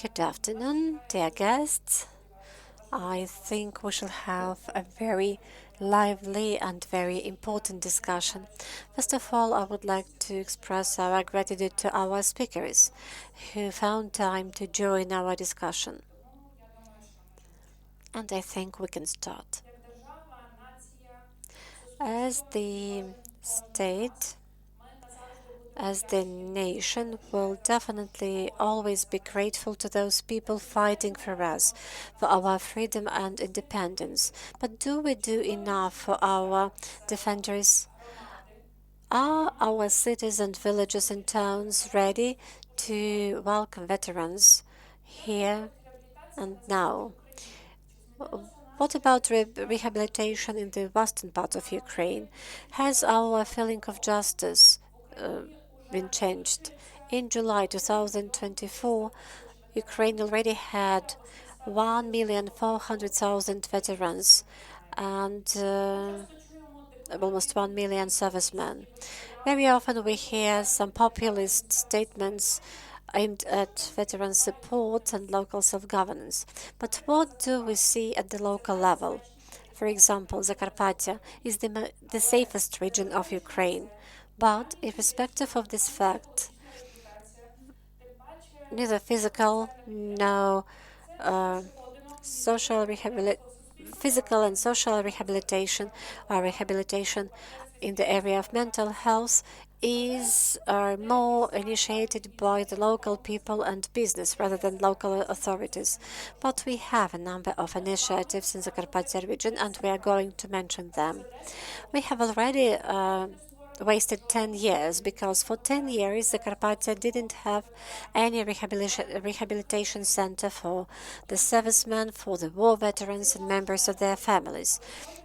Good afternoon, dear guests. I think we shall have a very lively and very important discussion. First of all, I would like to express our gratitude to our speakers who found time to join our discussion. And I think we can start. As the state, as the nation will definitely always be grateful to those people fighting for us, for our freedom and independence. But do we do enough for our defenders? Are our cities and villages and towns ready to welcome veterans here and now? What about rehabilitation in the western part of Ukraine? Has our feeling of justice uh, been changed? In July 2024, Ukraine already had 1,400,000 veterans and almost 1 million servicemen. Very often we hear some populist statements aimed at veteran support and local self-governance. But what do we see at the local level? For example, Zakarpattia is the safest region of Ukraine. But irrespective of this fact, neither physical nor uh, social physical and social rehabilitation or rehabilitation in the area of mental health is more initiated by the local people and business rather than local authorities. But we have a number of initiatives in the Zakarpattia region and we are going to mention them. We have already wasted 10 years because for 10 years Zakarpattia didn't have any rehabilitation center for the servicemen, for the war veterans and members of their families.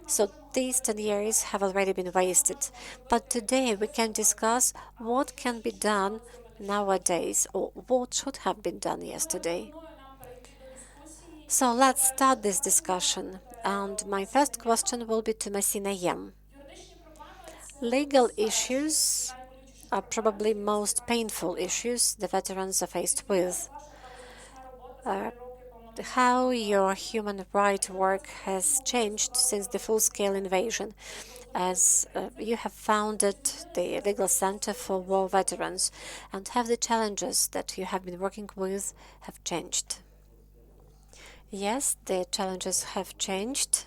So these 10 years have already been wasted. But today we can discuss what can be done nowadays or what should have been done yesterday. So let's start this discussion. And my first question will be to Masi Nayyem. Legal issues are probably most painful issues the veterans are faced with. How your human rights work has changed since the full-scale invasion, as you have founded the Legal Center for War Veterans, and have the challenges that you have been working with have changed? Yes, the challenges have changed.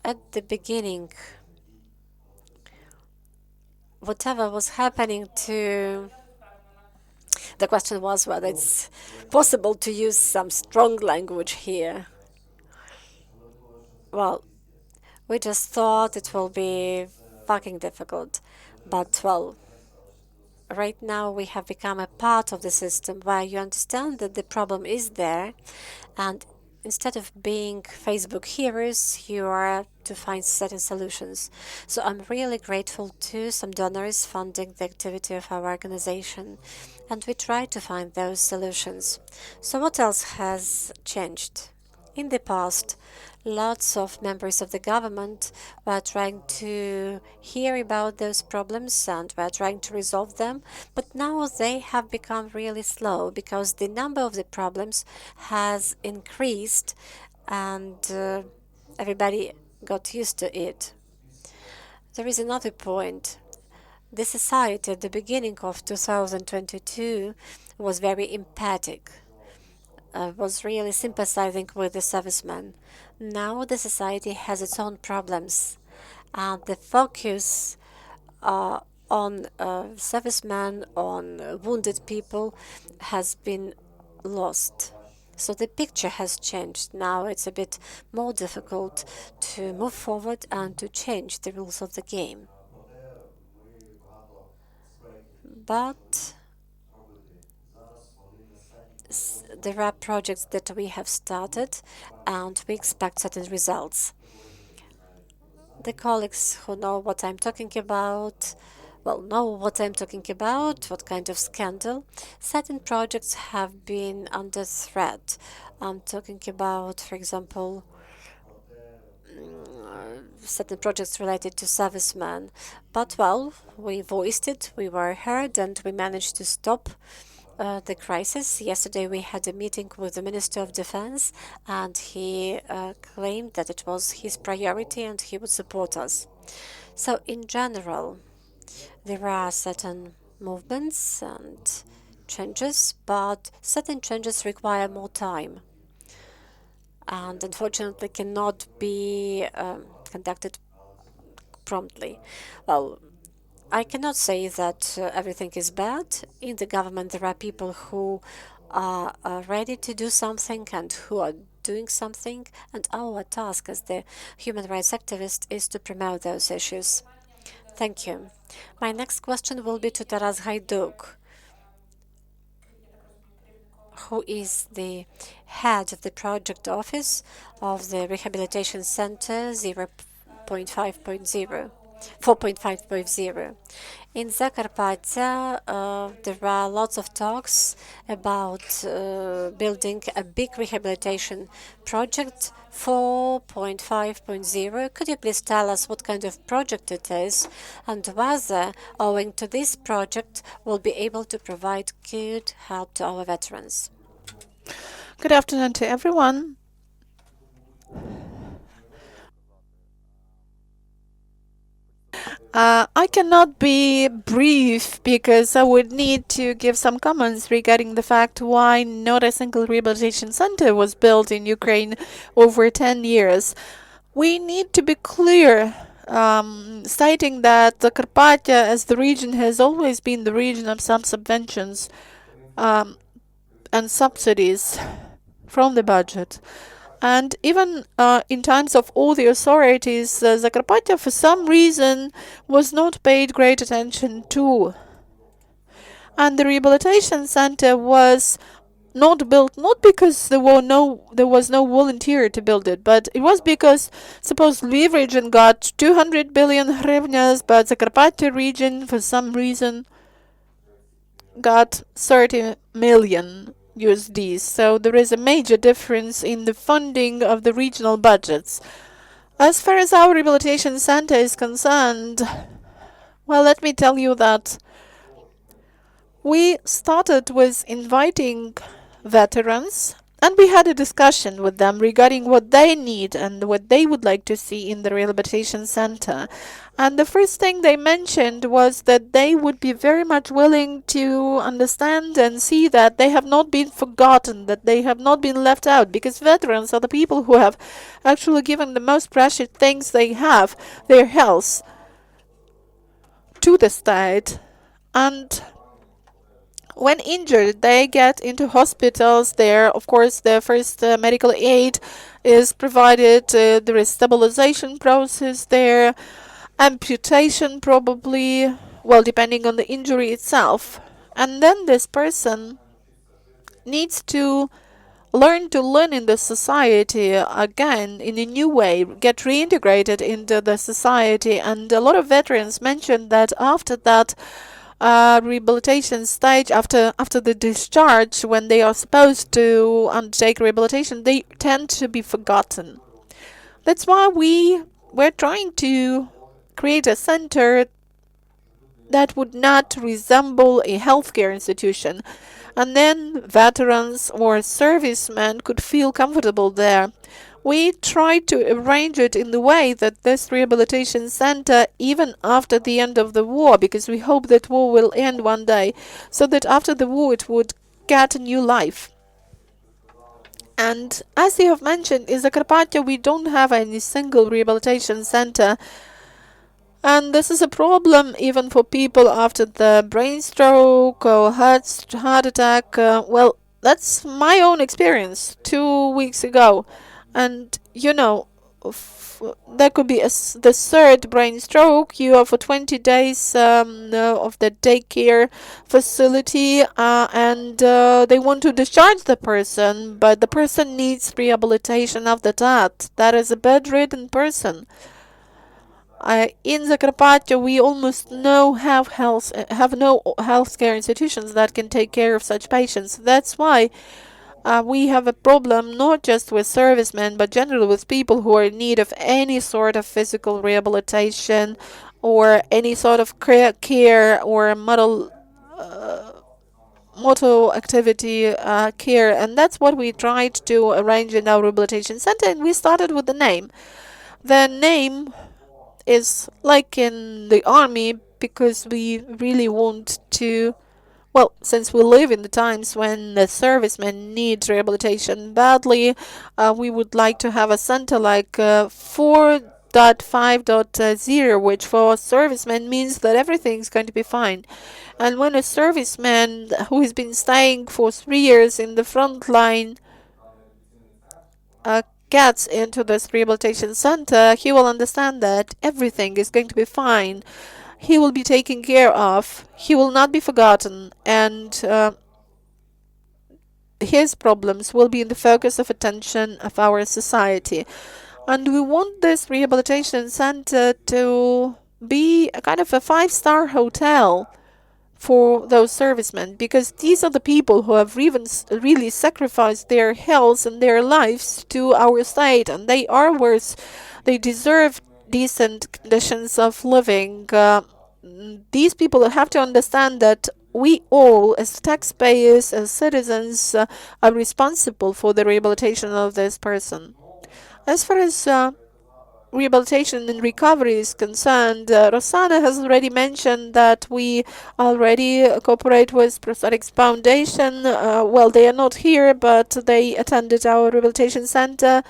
At the beginning, whatever was happening to the question was whether it's possible to use some strong language here. Well, we just thought it will be fucking difficult. But, well, right now we have become a part of the system where you understand that the problem is there, and instead of being Facebook heroes, you are to find certain solutions. So I'm really grateful to some donors funding the activity of our organization, and we try to find those solutions. So what else has changed? In the past, lots of members of the government were trying to hear about those problems and were trying to resolve them, but now they have become really slow because the number of the problems has increased and everybody got used to it. There is another point. The society at the beginning of 2022 was very empathic, was really sympathizing with the servicemen. Now the society has its own problems, and the focus on servicemen, on wounded people, has been lost. So the picture has changed. Now it's a bit more difficult to move forward and to change the rules of the game. But there are projects that we have started and we expect certain results. The colleagues who know what I'm talking about, know what I'm talking about, what kind of scandal. Certain projects have been under threat. I'm talking about, for example, certain projects related to servicemen. But, well, we voiced it, we were heard, and we managed to stop the crisis. Yesterday we had a meeting with the Minister of Defense, and he claimed that it was his priority and he would support us. So, in general, there are certain movements and changes, but certain changes require more time and unfortunately cannot be conducted promptly. Well, I cannot say that everything is bad. In the government, there are people who are ready to do something and who are doing something, and our task as the human rights activist is to promote those issues. Thank you. My next question will be to Taras Haiduk, who is the head of the project office of the Rehabilitation Center 0.5.0. 4.5.0. In Zakarpattia, there are lots of talks about building a big rehabilitation project 4.5.0. Could you please tell us what kind of project it is and whether, owing to this project, we'll be able to provide good help to our veterans? Good afternoon to everyone. I cannot be brief because I would need to give some comments regarding the fact why not a single rehabilitation center was built in Ukraine over 10 years. We need to be clear, stating that the Zakarpattia as the region has always been the region of some subventions and subsidies from the budget. And even in times of all the authorities, Zakarpattia for some reason was not paid great attention to. And the rehabilitation center was not built not because there was no volunteer to build it, but it was because supposedly region got 200 billion hryvnias, but Zakarpattia region for some reason got 30 million USDs. So there is a major difference in the funding of the regional budgets. As far as our rehabilitation center is concerned, well, let me tell you that we started with inviting veterans and we had a discussion with them regarding what they need and what they would like to see in the rehabilitation center. And the first thing they mentioned was that they would be very much willing to understand and see that they have not been forgotten, that they have not been left out, because veterans are the people who have actually given the most precious things they have, their health, to the state. And when injured, they get into hospitals. There, of course, the first medical aid is provided. There is stabilization process there, amputation probably, well, depending on the injury itself. And then this person needs to learn in the society again in a new way, get reintegrated into the society. And a lot of veterans mentioned that after that rehabilitation stage, after the discharge, when they are supposed to undertake rehabilitation, they tend to be forgotten. That's why we're trying to create a center that would not resemble a healthcare institution, and then veterans or servicemen could feel comfortable there. We tried to arrange it in the way that this rehabilitation center, even after the end of the war, because we hope that war will end one day, so that after the war it would get a new life. And as you have mentioned, in Zakarpattia we don't have any single rehabilitation center. And this is a problem even for people after the brain stroke or heart attack. Well, that's my own experience 2 weeks ago. And there could be the third brain stroke. You are for 20 days of the daycare facility, and they want to discharge the person, but the person needs rehabilitation after that. That is a bedridden person. In Zakarpattia, we almost have no healthcare institutions that can take care of such patients. That's why we have a problem not just with servicemen, but generally with people who are in need of any sort of physical rehabilitation or any sort of care or model motor activity care, and that's what we tried to arrange in our rehabilitation center. And we started with the name. The name is like in the army because we really want to, well, since we live in the times when the servicemen need rehabilitation badly, we would like to have a center like 4.5.0, which for servicemen means that everything's going to be fine. And when a serviceman who has been staying for 3 years in the front line gets into this rehabilitation center, he will understand that everything is going to be fine. He will be taken care of. He will not be forgotten, and his problems will be in the focus of attention of our society. And we want this rehabilitation center to be a kind of a five-star hotel for those servicemen, because these are the people who have really sacrificed their health and their lives to our state, and they are worth, they deserve decent conditions of living. These people have to understand that we all, as taxpayers, as citizens, are responsible for the rehabilitation of this person. As far as rehabilitation and recovery is concerned, Rosanna has already mentioned that we already cooperate with Prosthetics Foundation. Well, they are not here, but they attended our rehabilitation center.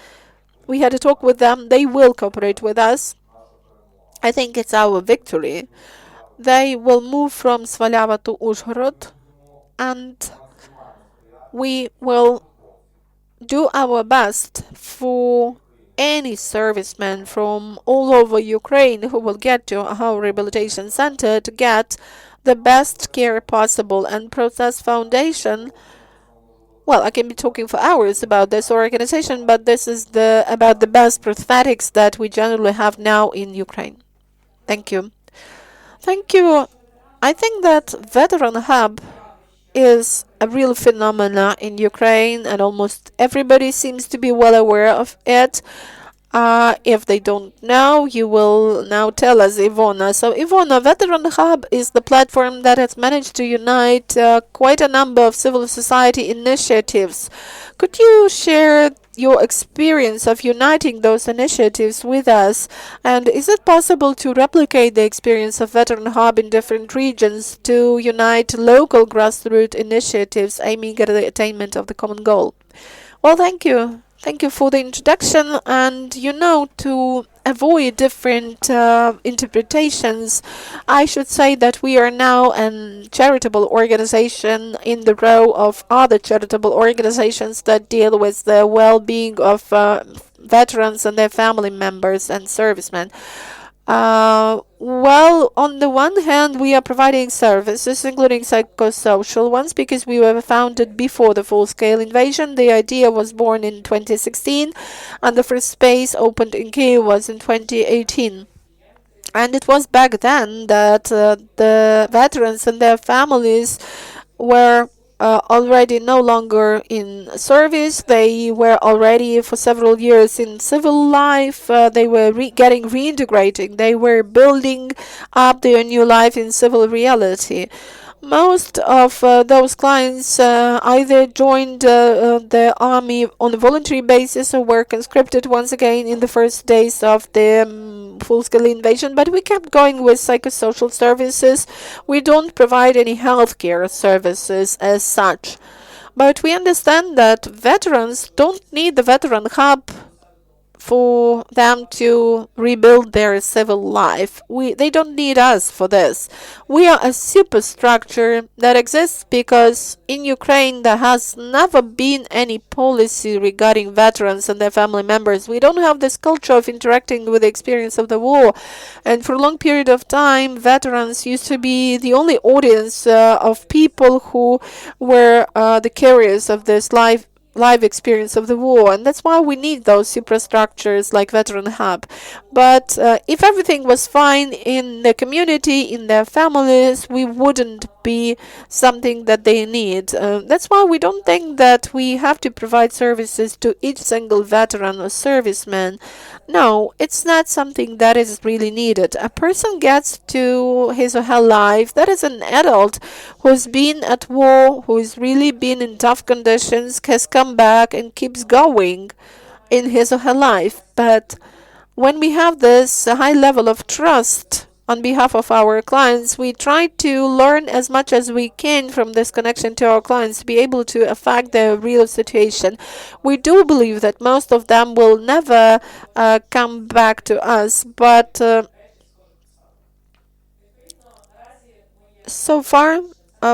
We had a talk with them. They will cooperate with us. I think it's our victory. They will move from Svalyava to Uzhhorod, and we will do our best for any serviceman from all over Ukraine who will get to our rehabilitation center to get the best care possible. And Process Foundation, well, I can be talking for hours about this organization, but this is about the best prosthetics that we generally have now in Ukraine. Thank you. Thank you. I think that VeteranHub is a real phenomena in Ukraine, and almost everybody seems to be well aware of it. If they don't know, you will now tell us, Ivona. So, Ivona, VeteranHub is the platform that has managed to unite quite a number of civil society initiatives. Could you share your experience of uniting those initiatives with us? And is it possible to replicate the experience of VeteranHub in different regions to unite local grassroots initiatives aiming at the attainment of the common goal? Well, thank you. Thank you for the introduction. And to avoid different interpretations, I should say that we are now a charitable organization in the row of other charitable organizations that deal with the well-being of veterans and their family members and servicemen. Well, on the one hand, we are providing services, including psychosocial ones, because we were founded before the full-scale invasion. The idea was born in 2016, and the first space opened in Kyiv was in 2018. And it was back then that the veterans and their families were already no longer in service. They were already for several years in civil life. They were getting reintegrating. They were building up their new life in civil reality. Most of those clients either joined the army on a voluntary basis or were conscripted once again in the first days of the full-scale invasion, but we kept going with psychosocial services. We don't provide any healthcare services as such, but we understand that veterans don't need the VeteranHub for them to rebuild their civil life. They don't need us for this. We are a superstructure that exists because in Ukraine there has never been any policy regarding veterans and their family members. We don't have this culture of interacting with the experience of the war, and for a long period of time veterans used to be the only audience of people who were the carriers of this life experience of the war, and that's why we need those superstructures like VeteranHub. But if everything was fine in the community, in their families, we wouldn't be something that they need. That's why we don't think that we have to provide services to each single veteran or serviceman. No, it's not something that is really needed. A person gets to his or her life, that is an adult who's been at war, who's really been in tough conditions, has come back and keeps going in his or her life. But when we have this high level of trust on behalf of our clients, we try to learn as much as we can from this connection to our clients to be able to affect their real situation. We do believe that most of them will never come back to us, but so far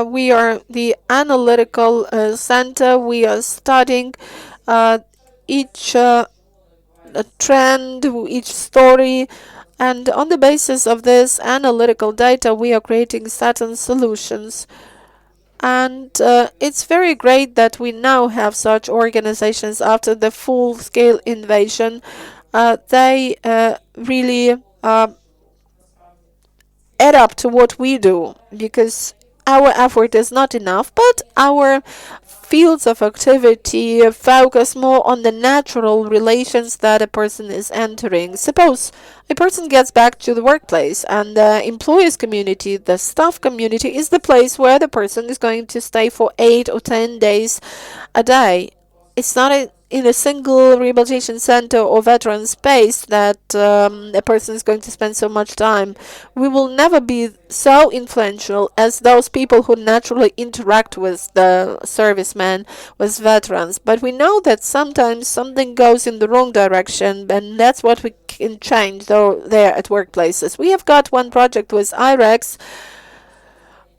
we are the analytical center. We are studying each trend, each story, and on the basis of this analytical data, we are creating certain solutions. And it's very great that we now have such organizations after the full-scale invasion. They really add up to what we do, because our effort is not enough, but our fields of activity focus more on the natural relations that a person is entering. Suppose a person gets back to the workplace, and the employers community, the staff community, is the place where the person is going to stay for 8 or 10 days a day. It's not in a single rehabilitation center or veteran space that a person is going to spend so much time. We will never be so influential as those people who naturally interact with the servicemen, with veterans. But we know that sometimes something goes in the wrong direction, and that's what we can change though there at workplaces. We have got one project with IREX,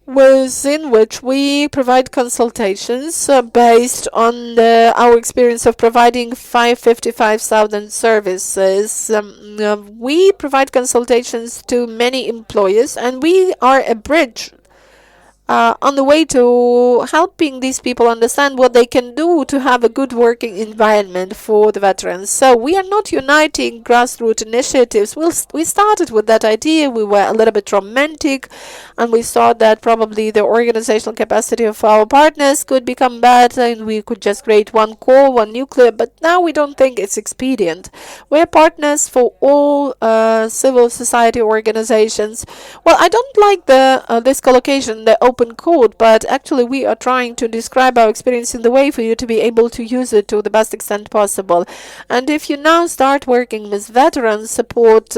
within which we provide consultations based on our experience of providing 555,000 services. We provide consultations to many employers, and we are a bridge on the way to helping these people understand what they can do to have a good working environment for the veterans. So we are not uniting grassroots initiatives. We started with that idea. We were a little bit romantic, and we thought that probably the organizational capacity of our partners could become better, and we could just create one core, one nuclear. But now we don't think it's expedient. We're partners for all civil society organizations. Well, I don't like this collocation, the open code, but actually we are trying to describe our experience in the way for you to be able to use it to the best extent possible. And if you now start working with veteran support,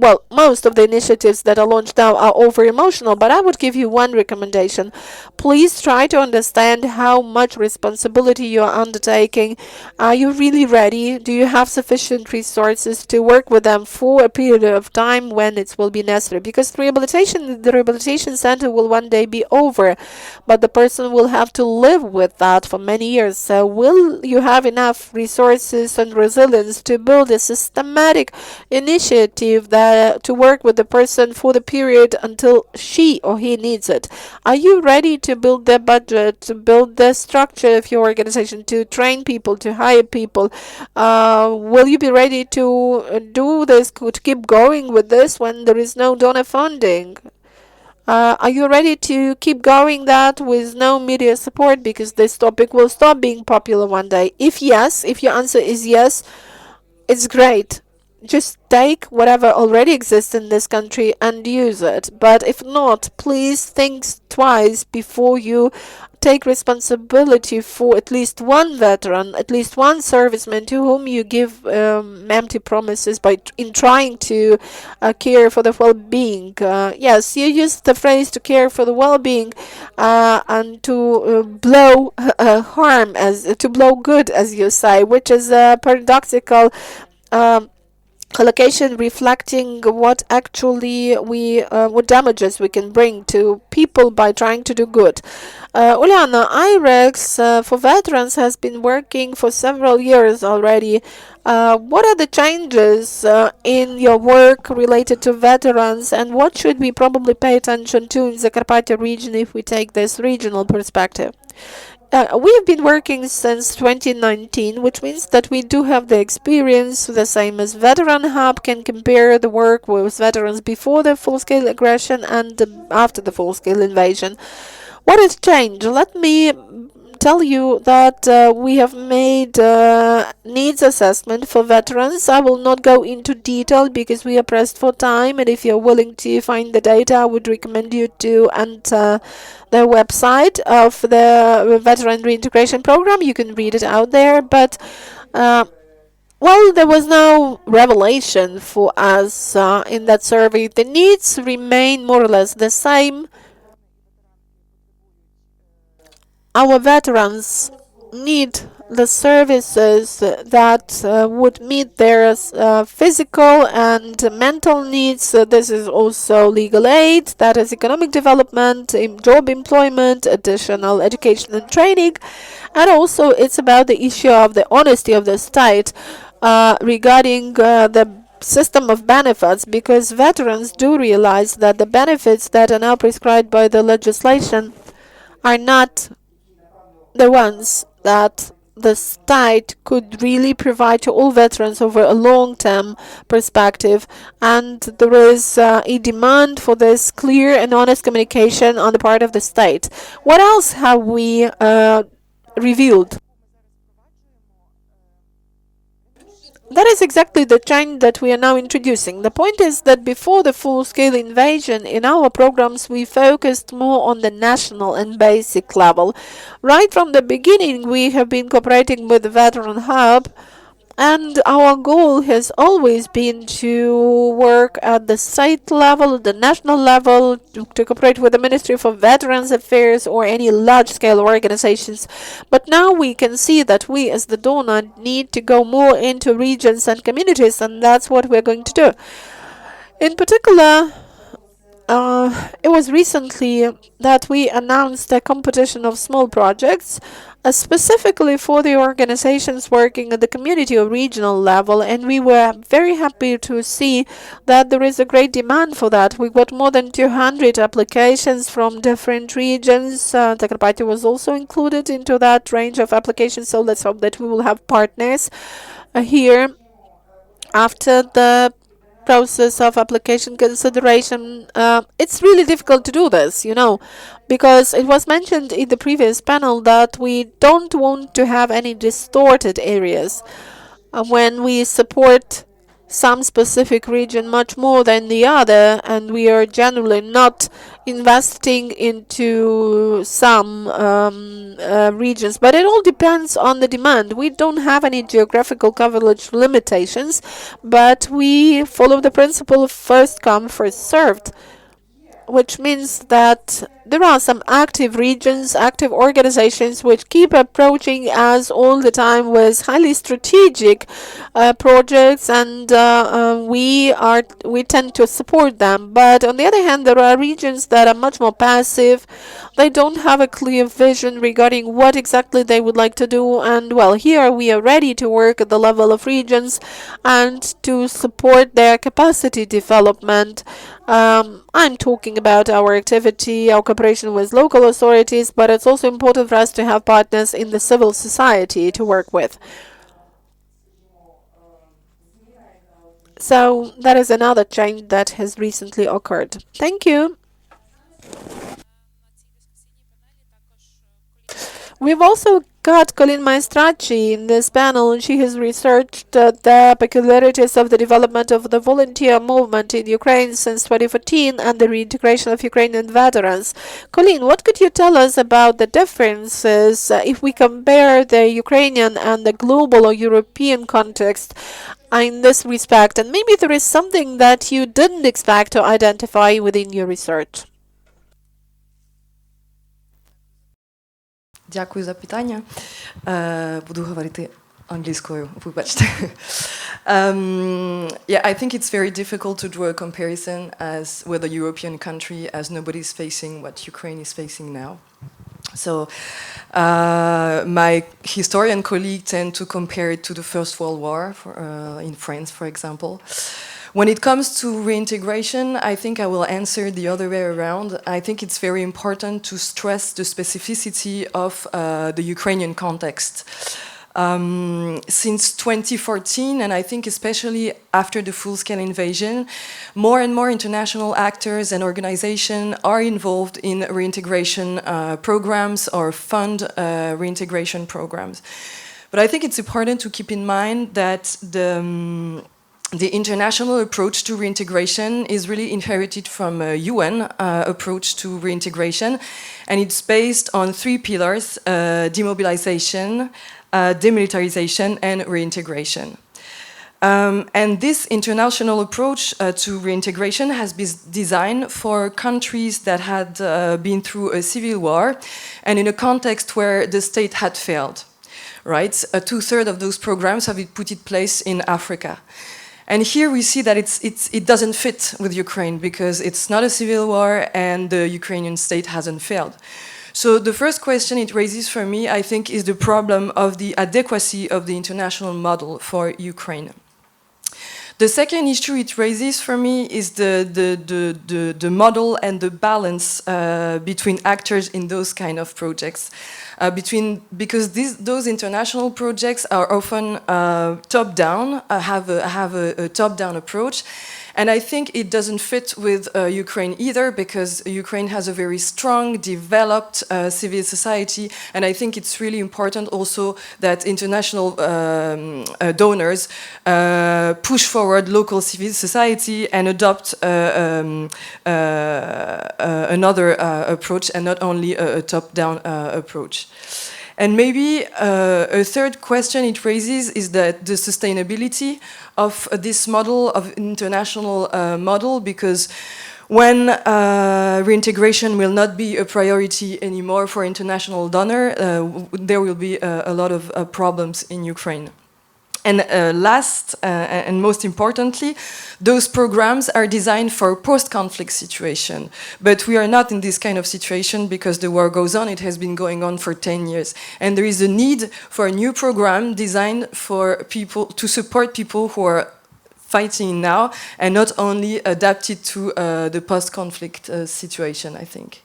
well, most of the initiatives that are launched now are over emotional, but I would give you one recommendation. Please try to understand how much responsibility you are undertaking. Are you really ready? Do you have sufficient resources to work with them for a period of time when it will be necessary? Because the rehabilitation center will one day be over, but the person will have to live with that for many years. So will you have enough resources and resilience to build a systematic initiative that to work with the person for the period until she or he needs it? Are you ready to build the budget, to build the structure of your organization, to train people, to hire people? Will you be ready to do this, to keep going with this when there is no donor funding? Are you ready to keep going that with no media support, because this topic will stop being popular one day? If yes, if your answer is yes, it's great. Just take whatever already exists in this country and use it. But if not, please think twice before you take responsibility for at least one veteran, at least one serviceman to whom you give empty promises in trying to care for the well-being. Yes, you use the phrase to care for the well-being and to blow harm, as to blow good, as you say, which is a paradoxical collocation reflecting what actually what damages we can bring to people by trying to do good. Uliana, IREX for veterans has been working for several years already. What are the changes in your work related to veterans, and what should we probably pay attention to in the Zakarpattia region if we take this regional perspective? We have been working since 2019, which means that we do have the experience, the same as VeteranHub can compare the work with veterans before the full-scale aggression and after the full-scale invasion. What has changed? Let me tell you that we have made needs assessment for veterans. I will not go into detail because we are pressed for time, and if you're willing to find the data, I would recommend you to enter the website of the Veteran Reintegration Program. You can read it out there, but uh, well, there was no revelation for us in that survey. The needs remain more or less the same. Our veterans need the services that would meet their physical and mental needs. This is also legal aid, that is economic development, job employment, additional education and training, and also it's about the issue of the honesty of the state regarding the system of benefits, because veterans do realize that the benefits that are now prescribed by the legislation are not the ones that the state could really provide to all veterans over a long-term perspective, and there is a demand for this clear and honest communication on the part of the state. What else have we revealed? That is exactly the change that we are now introducing. The point is that before the full-scale invasion, in our programs we focused more on the national and basic level. Right from the beginning we have been cooperating with the VeteranHub, and our goal has always been to work at the state level, the national level, to cooperate with the Ministry for Veterans Affairs or any large-scale organizations. But now we can see that we as the donor need to go more into regions and communities, and that's what we're going to do. In particular, it was recently that we announced a competition of small projects, specifically for the organizations working at the community or regional level, and we were very happy to see that there is a great demand for that. We got more than 200 applications from different regions. Zakarpattia was also included into that range of applications, so let's hope that we will have partners here after the process of application consideration. It's really difficult to do this, because it was mentioned in the previous panel that we don't want to have any distorted areas when we support some specific region much more than the other, and we are generally not investing into some regions. But it all depends on the demand. We don't have any geographical coverage limitations, but we follow the principle of first come, first served, which means that there are some active regions, active organizations which keep approaching us all the time with highly strategic projects, and we tend to support them. But on the other hand, there are regions that are much more passive. They don't have a clear vision regarding what exactly they would like to do, and well, here we are ready to work at the level of regions and to support their capacity development. I'm talking about our activity, our cooperation with local authorities, but it's also important for us to have partners in the civil society to work with. So that is another change that has recently occurred. Thank you. We've also got Coline Maestracci in this panel, and she has researched the peculiarities of the development of the volunteer movement in Ukraine since 2014 and the reintegration of Ukrainian veterans. Coline, what could you tell us about the differences if we compare the Ukrainian and the global or European context in this respect? And maybe there is something that you didn't expect to identify within your research. Дякую за питання. Буду говорити англійською, вибачте. Yeah, I think it's very difficult to draw a comparison as with a European country, as nobody's facing what Ukraine is facing now. So my historian colleague tend to compare it to the First World War in France, for example, When it comes to reintegration, I think I will answer the other way around. I think it's very important to stress the specificity of the Ukrainian context. Since 2014, and I think especially after the full-scale invasion, more and more international actors and organizations are involved in reintegration programs or fund reintegration programs. But I think it's important to keep in mind that the international approach to reintegration is really inherited from a UN approach to reintegration, and it's based on three pillars: demobilization, demilitarization, and reintegration. And this international approach to reintegration has been designed for countries that had been through a civil war and in a context where the state had failed. Right? 2/3 of those programs have been put in place in Africa. And here we see that it doesn't fit with Ukraine because it's not a civil war and the Ukrainian state hasn't failed. So the first question it raises for me, I think, is the problem of the adequacy of the international model for Ukraine. The second issue it raises for me is the model and the balance between actors in those kind of projects. Because those international projects are often top-down, have a top-down approach. And I think it doesn't fit with Ukraine either, because Ukraine has a very strong, developed civil society, and I think it's really important also that international donors push forward local civil society and adopt another approach and not only a top-down approach. And maybe a third question it raises is that the sustainability of this model, of international model, because when reintegration will not be a priority anymore for international donor, there will be a lot of problems in Ukraine. And last and most importantly, those programs are designed for post-conflict situation. But we are not in this kind of situation because the war goes on. It has been going on for 10 years. And there is a need for a new program designed for people, to support people who are fighting now and not only adapted to the post-conflict situation, I think.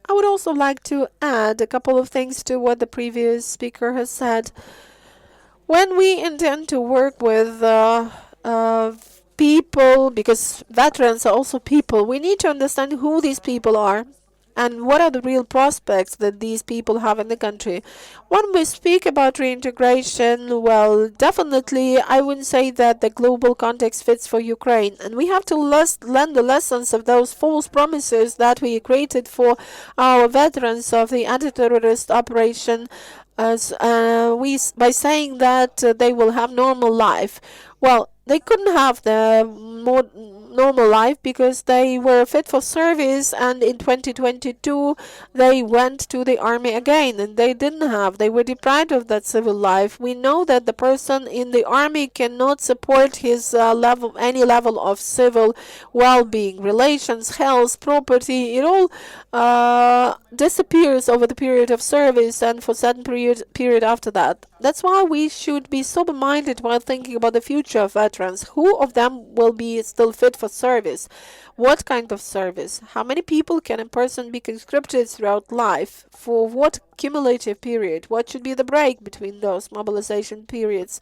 I would also like to add a couple of things to what the previous speaker has said. When we intend to work with people, because veterans are also people, we need to understand who these people are and what are the real prospects that these people have in the country. When we speak about reintegration, well, definitely I wouldn't say that the global context fits for Ukraine, and we have to learn the lessons of those false promises that we created for our veterans of the anti-terrorist operation, as by saying that they will have normal life. Well, they couldn't have the more normal life because they were fit for service, and in 2022 they went to the army again, and they were deprived of that civil life. We know that the person in the army cannot support his any level of civil well-being, relations, health, property. It all disappears over the period of service and for certain period after that. That's why we should be sober-minded while thinking about the future of veterans. Who of them will be still fit for service? What kind of service? How many people can a person be conscripted throughout life? For what cumulative period? What should be the break between those mobilization periods?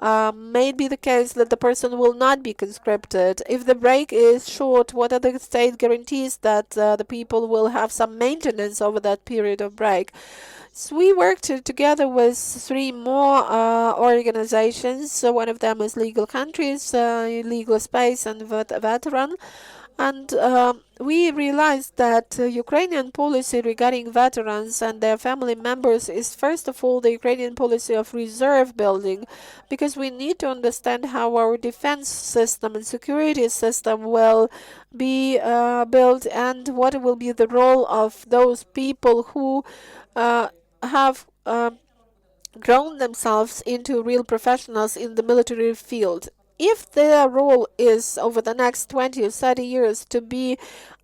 May be the case that the person will not be conscripted. If the break is short, what are the state guarantees that the people will have some maintenance over that period of break? So we worked together with 3 more organizations. So one of them is Legal Countries, Legal Space, and Veteran. And we realized that Ukrainian policy regarding veterans and their family members is first of all the Ukrainian policy of reserve building, because we need to understand how our defense system and security system will be built and what will be the role of those people who have grown themselves into real professionals in the military field. If their role is over the next 20 or 30 years to be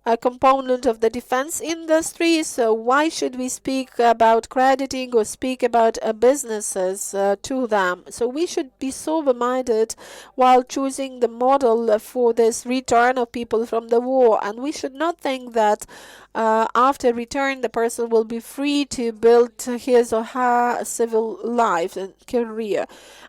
a component of the defense industry. So why should we speak about crediting or speak about businesses to them? So we should be sober-minded while choosing the model for this return of people from the war, and we should not think that after return the person will be free to build his or her civil life and career.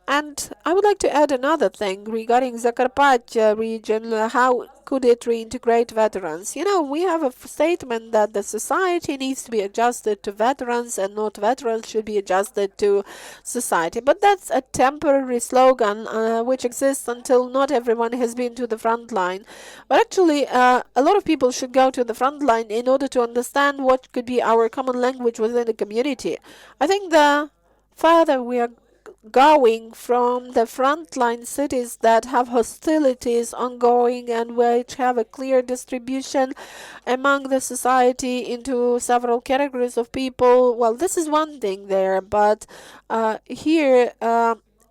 And I would like to add another thing regarding Zakarpattia region. How could it reintegrate veterans? You know, we have a statement that the society needs to be adjusted to veterans and not veterans should be adjusted to society. But that's a temporary slogan which exists until not everyone has been to the front line. But actually, a lot of people should go to the front line in order to understand what could be our common language within the community. I think the further we are going from the frontline cities that have hostilities ongoing and which have a clear distribution among the society into several categories of people. Well, this is one thing there, but here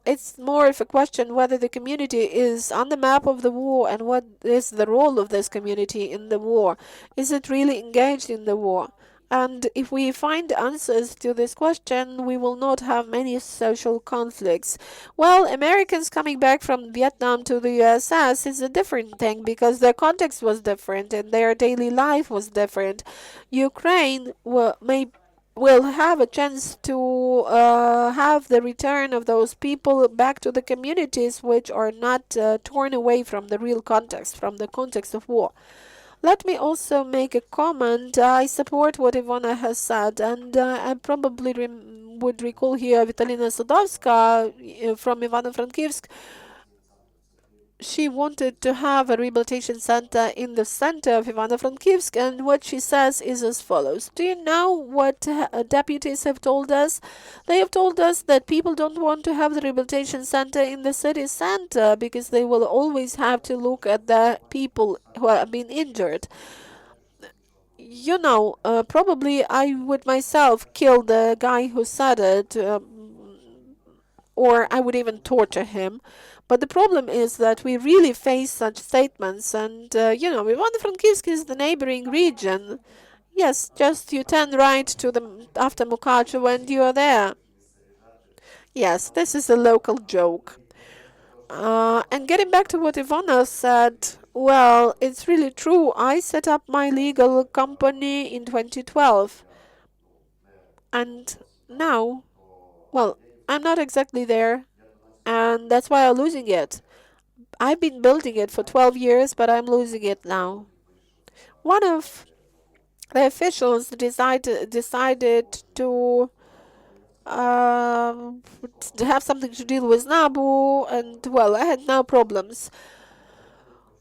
it's more of a question whether the community is on the map of the war and what is the role of this community in the war. Is it really engaged in the war? And if we find answers to this question, we will not have many social conflicts. Well, Americans coming back from Vietnam to the USS is a different thing because their context was different and their daily life was different. Ukraine will have a chance to have the return of those people back to the communities which are not torn away from the real context, from the context of war. Let me also make a comment. I support what Ivona has said, and I probably would recall here Vitalina Sadowska from Ivano-Frankivsk. She wanted to have a rehabilitation center in the center of Ivano-Frankivsk, and what she says is as follows. Do you know what deputies have told us? They have told us that people don't want to have the rehabilitation center in the city center because they will always have to look at the people who have been injured. You know, probably I would myself kill the guy who said it, or I would even torture him. But the problem is that we really face such statements, and you know, Ivano-Frankivsk is the neighboring region. Yes, just you turn right to the after Mukachevo and you are there. Yes, this is a local joke. And getting back to what Ivona said, well, it's really true. I set up my legal company in 2012, and now, well, I'm not exactly there, and that's why I'm losing it. I've been building it for 12 years, but I'm losing it now. One of the officials decided to have something to deal with Nabu, and well, I had no problems.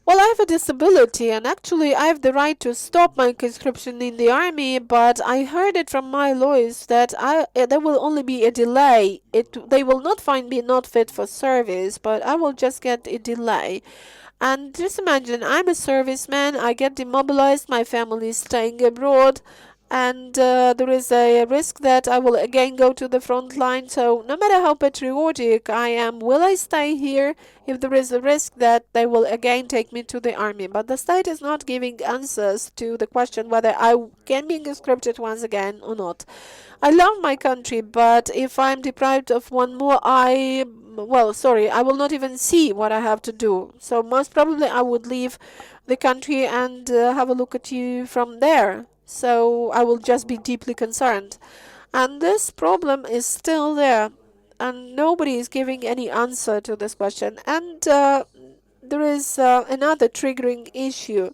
Well, I have a disability, and actually, I have the right to stop my conscription in the army. But I heard it from my lawyers that there will only be a delay. They will not find me not fit for service, but I will just get a delay. And just imagine, I'm a serviceman. I get demobilized. My family is staying abroad. And there is a risk that I will again go to the front line. So no matter how patriotic I am, will I stay here if there is a risk that they will again take me to the army? But the state is not giving answers to the question whether I can be conscripted once again or not. I love my country, but if I'm deprived of one more, well, sorry, I will not even see what I have to do. So most probably I would leave the country and have a look at you from there. So I will just be deeply concerned. And this problem is still there, and nobody is giving any answer to this question. And there is another triggering issue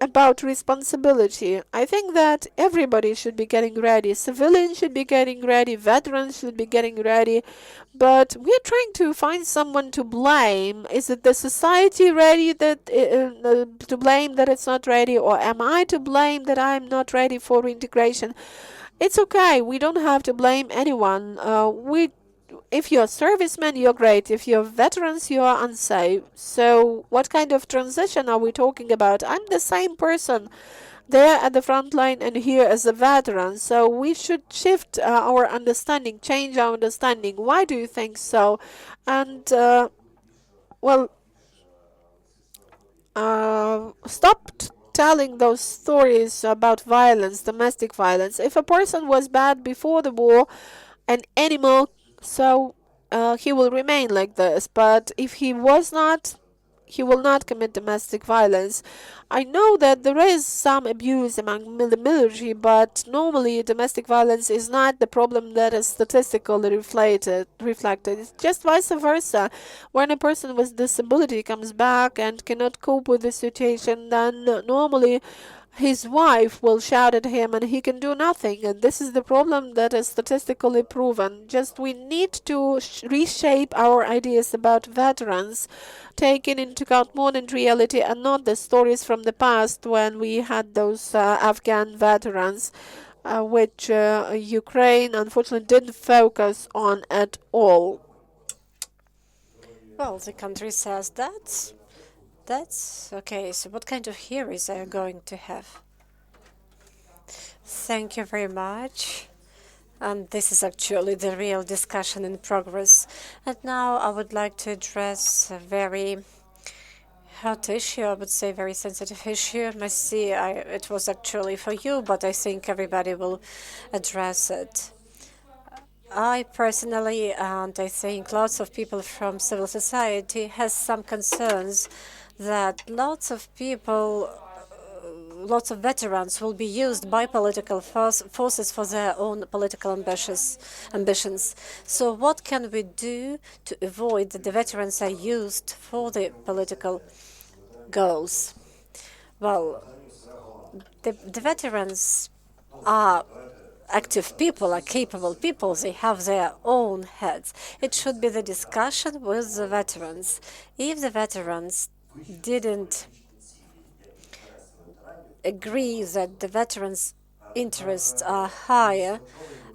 about responsibility. I think that everybody should be getting ready. Civilians should be getting ready. Veterans should be getting ready. But we're trying to find someone to blame. Is it the society ready that to blame that it's not ready, or am I to blame that I'm not ready for reintegration? It's okay. We don't have to blame anyone. If you're servicemen, you're great. If you're veterans, you are unsafe. So what kind of transition are we talking about? I'm the same person there at the front line and here as a veteran. So we should shift our understanding, change our understanding. Why do you think so? And well, stopped telling those stories about violence, domestic violence. If a person was bad before the war, an animal, so he will remain like this. But if he was not, he will not commit domestic violence. I know that there is some abuse among the military, but normally domestic violence is not the problem that is statistically reflected. It's just vice versa. When a person with disability comes back and cannot cope with the situation, then normally his wife will shout at him and he can do nothing. And this is the problem that is statistically proven. Just we need to reshape our ideas about veterans, taking into account modern reality and not the stories from the past when we had those Afghan veterans, which Ukraine unfortunately didn't focus on at all. Well, the country says that's okay. So, what kind of heroes are you going to have? Thank you very much. And this is actually the real discussion in progress. And now I would like to address a very hot issue, I would say very sensitive issue. Masi, it was actually for you, but I think everybody will address it. I personally, and I think lots of people from civil society, has some concerns that lots of veterans will be used by political forces for their own political ambitions. So what can we do to avoid that the veterans are used for the political goals? Well, the veterans are active people, are capable people. They have their own heads. It should be the discussion with the veterans. If the veterans didn't agree that the veterans' interests are higher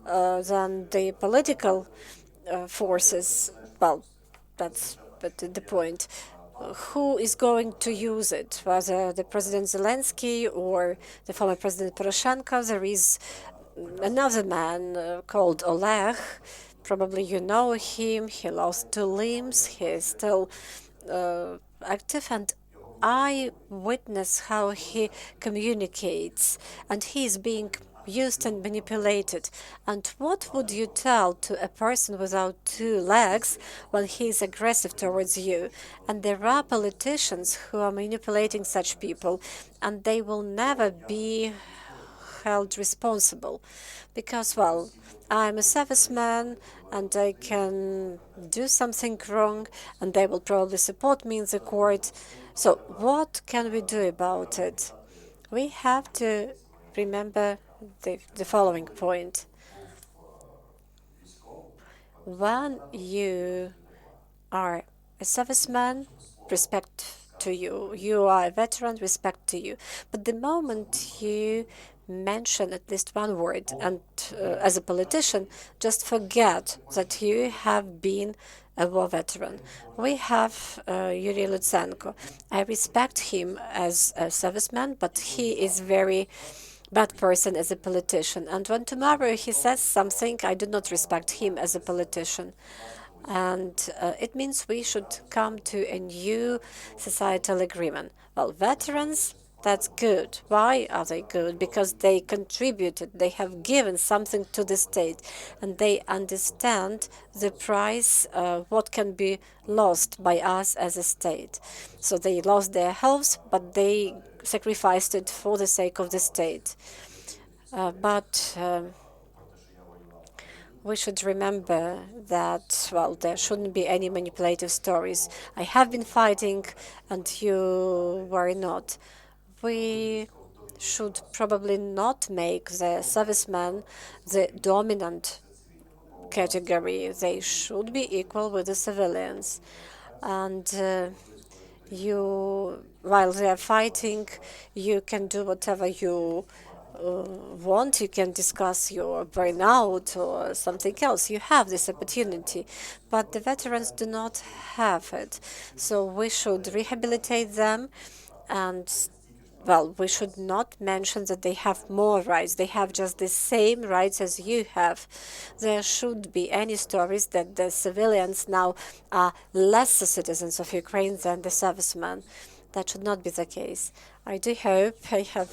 than the political forces, well, that's the point. Who is going to use it? Whether the President Zelensky or the former President Poroshenko? There is another man called Oleg. Probably you know him. He lost 2 limbs. He is still active, and I witness how he communicates, and he is being used and manipulated. And what would you tell to a person without 2 legs when he is aggressive towards you? And there are politicians who are manipulating such people, and they will never be held responsible because, well, I'm a serviceman and I can do something wrong, and they will probably support me in the court. So, what can we do about it? We have to remember the following point. When you are a serviceman, respect to you. You are a veteran, respect to you. But the moment you mention at least one word, and as a politician, just forget that you have been a war veteran. We have Yuri Lutsenko. I respect him as a serviceman, but he is very bad person as a politician. And when tomorrow he says something, I do not respect him as a politician. And it means we should come to a new societal agreement. Well, veterans, that's good. Why are they good? Because they contributed, they have given something to the state, and they understand the price, what can be lost by us as a state. So they lost their health, but they sacrificed it for the sake of the state. But we should remember that, well, there shouldn't be any manipulative stories. I have been fighting and you were not. We should probably not make the servicemen the dominant category. They should be equal with the civilians. And while they are fighting, you can do whatever you want. You can discuss your burnout or something else. You have this opportunity, but the veterans do not have it. So we should rehabilitate them, and well, we should not mention that they have more rights. They have just the same rights as you have. There should be any stories that the civilians now are lesser citizens of Ukraine than the servicemen. That should not be the case. I do hope I have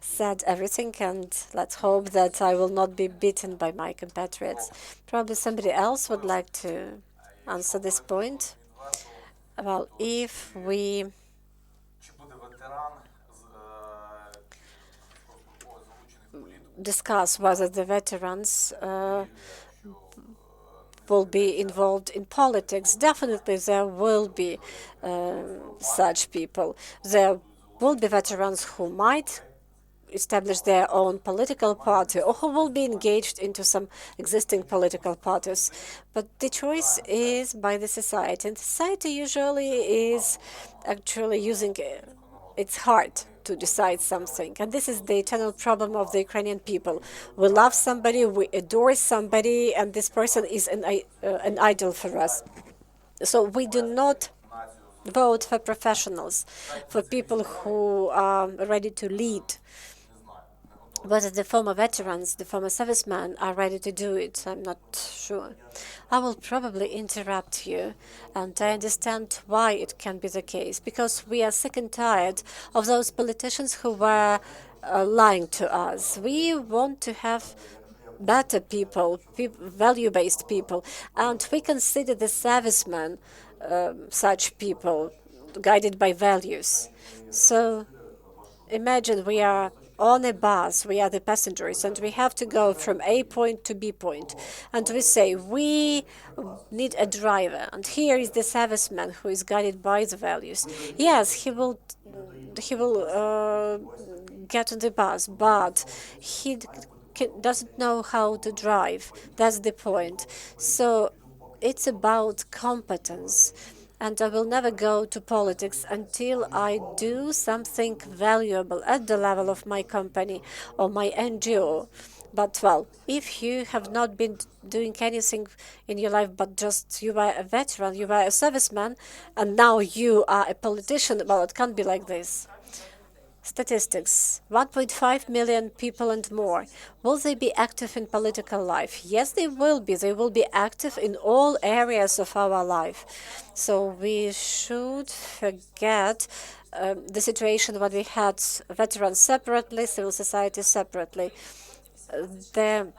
said everything, and let's hope that I will not be beaten by my compatriots. Probably somebody else would like to answer this point. Well, if we discuss whether the veterans will be involved in politics, definitely there will be such people. There will be veterans who might establish their own political party or who will be engaged into some existing political parties. But the choice is by the society, and society usually is actually using its heart to decide something. And this is the eternal problem of the Ukrainian people. We love somebody, we adore somebody, and this person is an idol for us. So we do not vote for professionals, for people who are ready to lead. Whether the former veterans, the former servicemen are ready to do it, I'm not sure. I will probably interrupt you, and I understand why it can be the case, because we are sick and tired of those politicians who were lying to us. We want to have better people, value-based people, and we consider the servicemen such people guided by values. So imagine we are on a bus, we are the passengers, and we have to go from A point to B point. And we say, we need a driver, and here is the serviceman who is guided by the values. Yes, he will get on the bus, but he doesn't know how to drive. That's the point. So it's about competence. And I will never go to politics until I do something valuable at the level of my company or my NGO. But well, if you have not been doing anything in your life, but just you were a veteran, you were a serviceman, and now you are a politician, well, it can't be like this. Statistics: 1.5 million people and more. Will they be active in political life? Yes, they will be. They will be active in all areas of our life. So we should forget the situation when we had veterans separately, civil society separately. The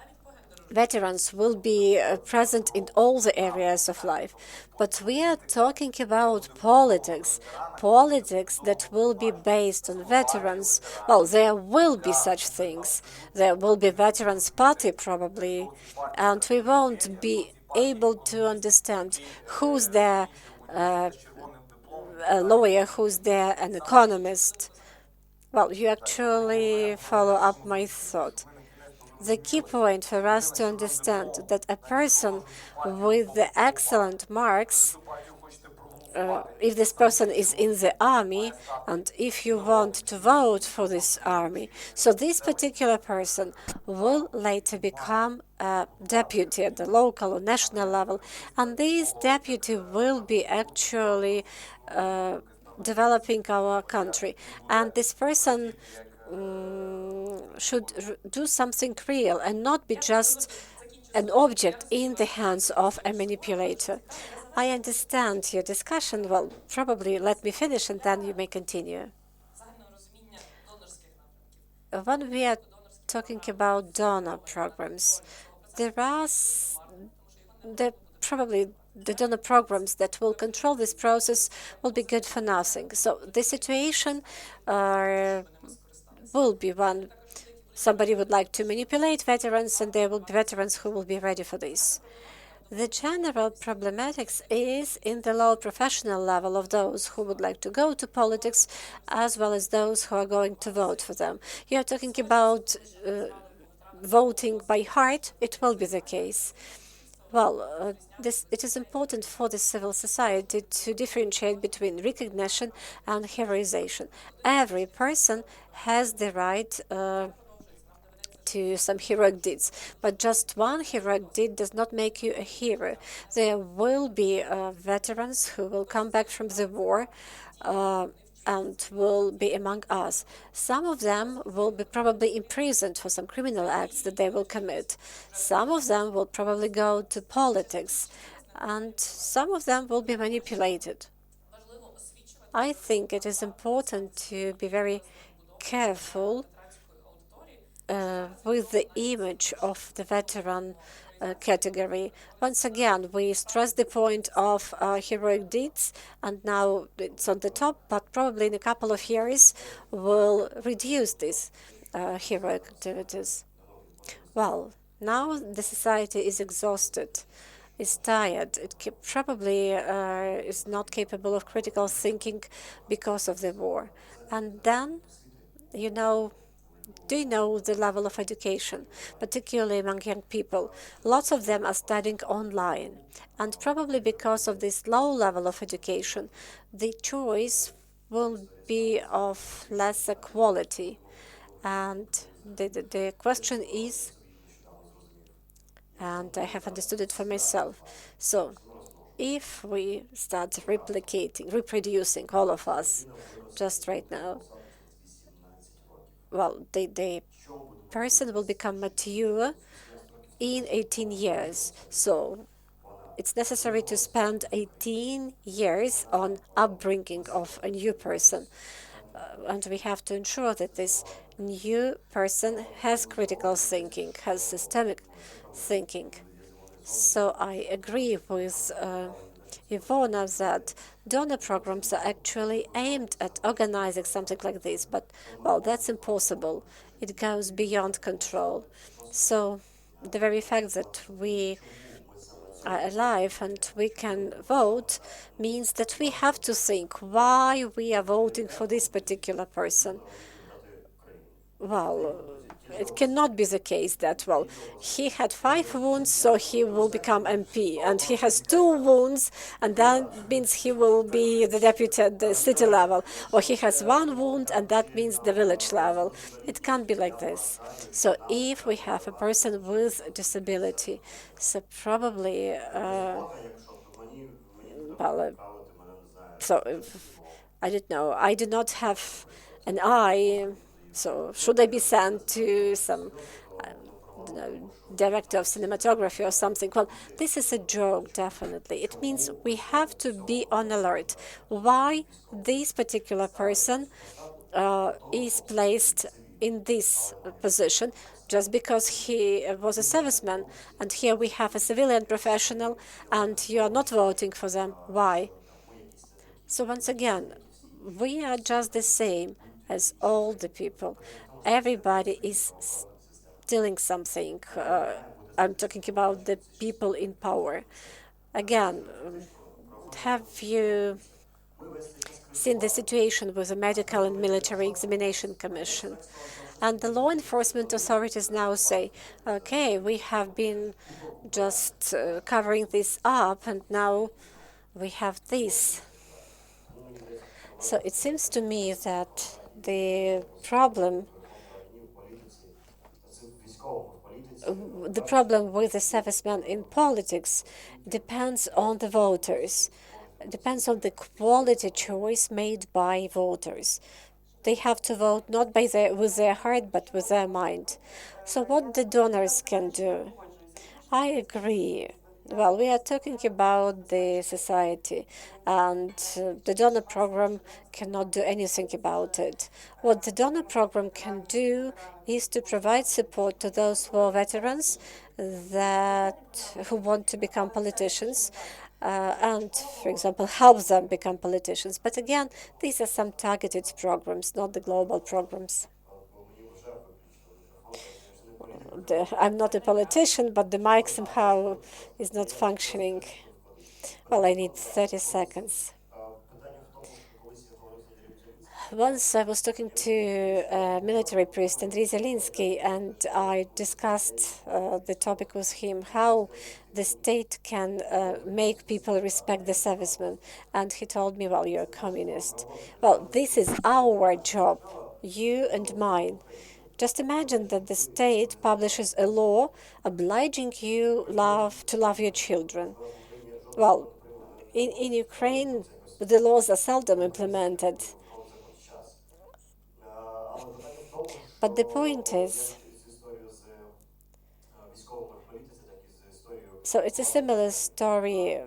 veterans will be present in all the areas of life. But we are talking about politics, politics that will be based on veterans. Well, there will be such things. There will be Veterans Party probably, and we won't be able to understand who's there a lawyer, who's there an economist. Well, you actually follow up my thought. The key point for us to understand that a person with the excellent marks, if this person is in the army, and if you want to vote for this army, so this particular person will later become a deputy at the local or national level, and this deputy will be actually developing our country. And this person should do something real and not be just an object in the hands of a manipulator. I understand your discussion. Well, probably let me finish and then you may continue. When we are talking about donor programs, there are probably the donor programs that will control this process will be good for nothing. So the situation will be one somebody would like to manipulate veterans, and there will be veterans who will be ready for this. The general problematics is in the low professional level of those who would like to go to politics, as well as those who are going to vote for them. You're talking about voting by heart. It will be the case. Well, it is important for the civil society to differentiate between recognition and heroization. Every person has the right to some heroic deeds, but just one heroic deed does not make you a hero. There will be veterans who will come back from the war and will be among us. Some of them will be probably imprisoned for some criminal acts that they will commit. Some of them will probably go to politics, and some of them will be manipulated. I think it is important to be very careful with the image of the veteran category. Once again, we stress the point of heroic deeds, and now it's on the top, but probably in a couple of years we'll reduce these heroic activities. Well, now the society is exhausted, is tired. Probably is not capable of critical thinking because of the war. And then, you know, do you know the level of education, particularly among young people? Lots of them are studying online. And probably because of this low level of education, the choice will be of lesser quality. And the question is, and I have understood it for myself. So, if we start reproducing, all of us, just right now, well, the person will become mature in 18 years. So, it's necessary to spend 18 years on upbringing of a new person. And we have to ensure that this new person has critical thinking, has systemic thinking. So I agree with Ivona that donor programs are actually aimed at organizing something like this, but well, that's impossible. It goes beyond control. So the very fact that we are alive and we can vote means that we have to think why we are voting for this particular person. Well, it cannot be the case that, well, he had 5 wounds, so he will become MP, and he has 2 wounds, and that means he will be the deputy at the city level, or he has 1 wound, and that means the village level. It can't be like this. So if we have a person with a disability, so probably, well, so I don't know. I do not have an eye, so should I be sent to some director of cinematography or something? Well, this is a joke, definitely. It means we have to be on alert. Why this particular person is placed in this position just because he was a serviceman, and here we have a civilian professional, and you are not voting for them. Why? So once again, we are just the same as all the people. Everybody is stealing something. I'm talking about the people in power. Again, have you seen the situation with the Medical and Military Examination Commission? And the law enforcement authorities now say, okay, we have been just covering this up, and now we have this. So it seems to me that the problem with the servicemen in politics depends on the voters. It depends on the quality choice made by voters. They have to vote not with their heart, but with their mind. So what the donors can do? I agree. Well, we are talking about the society, and the donor program cannot do anything about it. What the donor program can do is to provide support to those who are veterans who want to become politicians, and, for example, help them become politicians. But again, these are some targeted programs, not the global programs. I'm not a politician, but the mic somehow is not functioning. Well, I need 30 seconds. Once I was talking to a military priest, Andriy Zelinsky, and I discussed the topic with him, how the state can make people respect the servicemen. And he told me, well, you're a communist. Well, this is our job, you and mine. Just imagine that the state publishes a law obliging you to love your children. Well, in Ukraine, the laws are seldom implemented. But the point is, so it's a similar story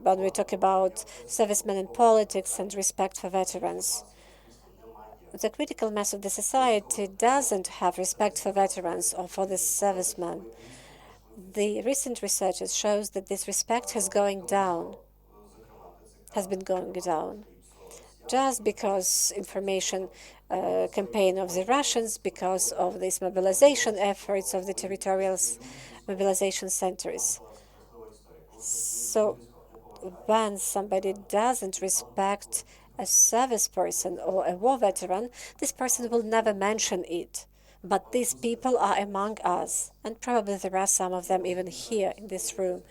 when we talk about servicemen in politics and respect for veterans. The critical mass of the society doesn't have respect for veterans or for the servicemen. The recent research shows that this respect has been going down, just because information campaign of the Russians, because of these mobilization efforts of the territorial mobilization centers. So when somebody doesn't respect a service person or a war veteran, this person will never mention it. But these people are among us, and probably there are some of them even here in this room.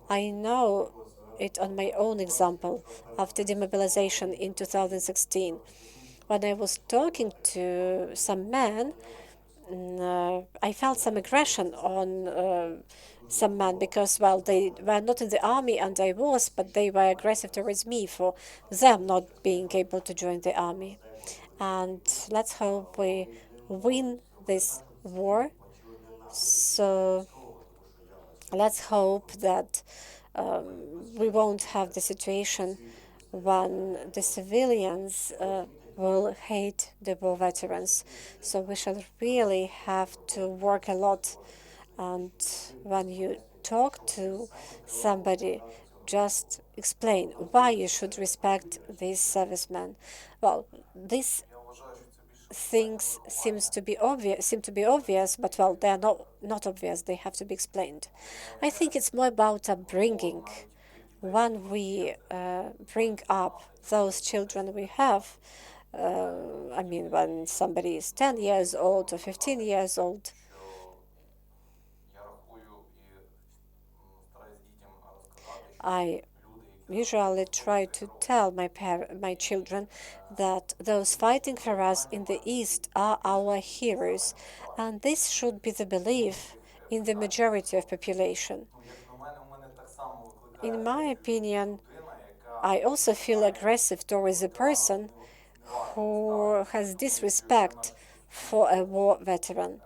I know it on my own example after demobilization in 2016. When I was talking to some men, I felt some aggression on some men because, well, they were not in the army and I was, but they were aggressive towards me for them not being able to join the army. And let's hope we win this war. So let's hope that we won't have the situation when the civilians will hate the war veterans. So we shall really have to work a lot. And when you talk to somebody, just explain why you should respect these servicemen. Well, these things seem to be obvious, but well, they are not obvious. They have to be explained. I think it's more about upbringing. When we bring up those children we have, I mean, when somebody is 10 years old or 15 years old, I usually try to tell my children that those fighting for us in the East are our heroes, and this should be the belief in the majority of population. In my opinion, I also feel aggressive towards a person who has disrespect for a war veteran.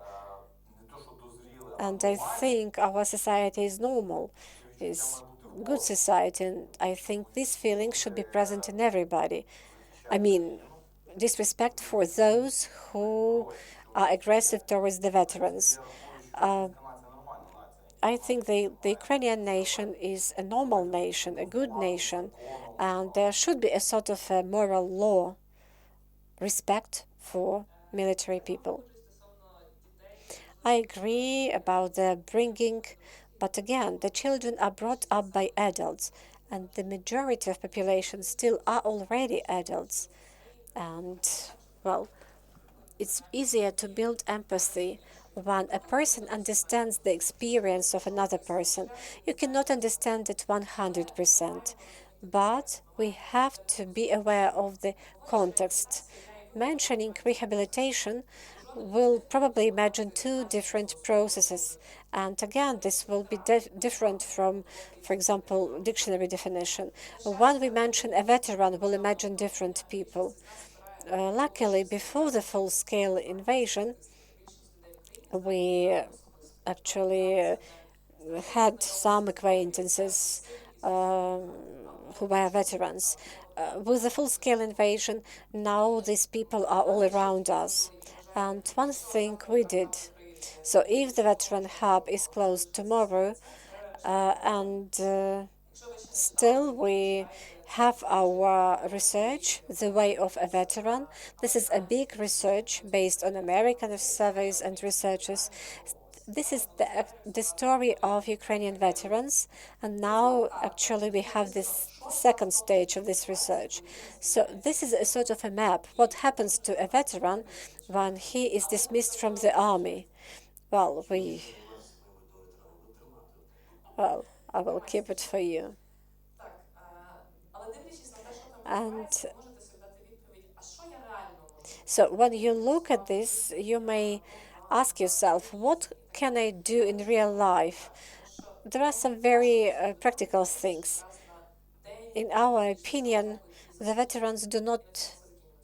And I think our society is normal, is good society, and I think this feeling should be present in everybody. I mean, disrespect for those who are aggressive towards the veterans. Uh, I think the Ukrainian nation is a normal nation, a good nation, and there should be a sort of a moral law, respect for military people. I agree about the bringing, but again, the children are brought up by adults, and the majority of population still are already adults. And, well, it's easier to build empathy when a person understands the experience of another person. You cannot understand it 100%, but we have to be aware of the context. Mentioning rehabilitation will probably imagine two different processes. And again, this will be different from, for example, dictionary definition. When we mention a veteran, we'll imagine different people. Luckily, before the full-scale invasion, we actually had some acquaintances who were veterans. With the full-scale invasion, now these people are all around us. And one thing we did, so if the VeteranHub is closed tomorrow, and still we have our research, The Way of a Veteran. This is a big research based on American surveys and researchers. This is the story of Ukrainian veterans, and now actually we have this second stage of this research. So this is a sort of a map. What happens to a veteran when he is dismissed from the army? Well, I will keep it for you. And so when you look at this, you may ask yourself, what can I do in real life? There are some very practical things. In our opinion, the veterans do not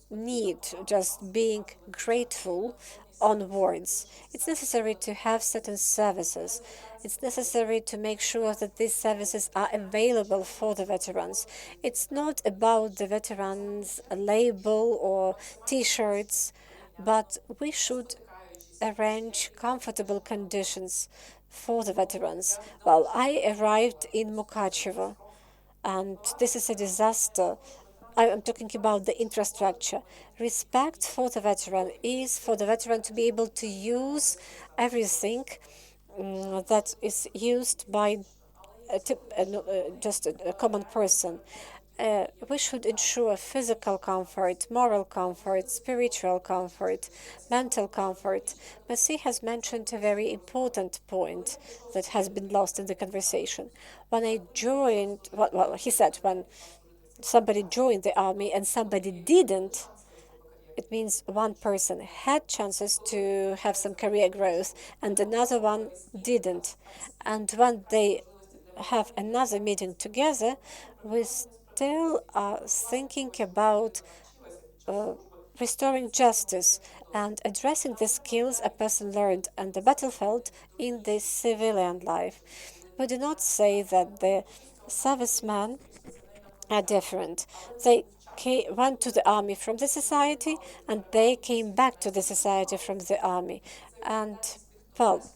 need just being grateful on words. It's necessary to have certain services. It's necessary to make sure that these services are available for the veterans. It's not about the veterans' label or T-shirts, but we should arrange comfortable conditions for the veterans. Well, I arrived in Mukachevo, and this is a disaster. I am talking about the infrastructure. Respect for the veteran is for the veteran to be able to use everything that is used by just a common person. We should ensure physical comfort, moral comfort, spiritual comfort, mental comfort. Masi has mentioned a very important point that has been lost in the conversation. When I joined, well, he said when somebody joined the army and somebody didn't, it means one person had chances to have some career growth and another one didn't. And when they have another meeting together, we still are thinking about restoring justice and addressing the skills a person learned on the battlefield in the civilian life. We do not say that the servicemen are different. They went to the army from the society and they came back to the society from the army. And, well,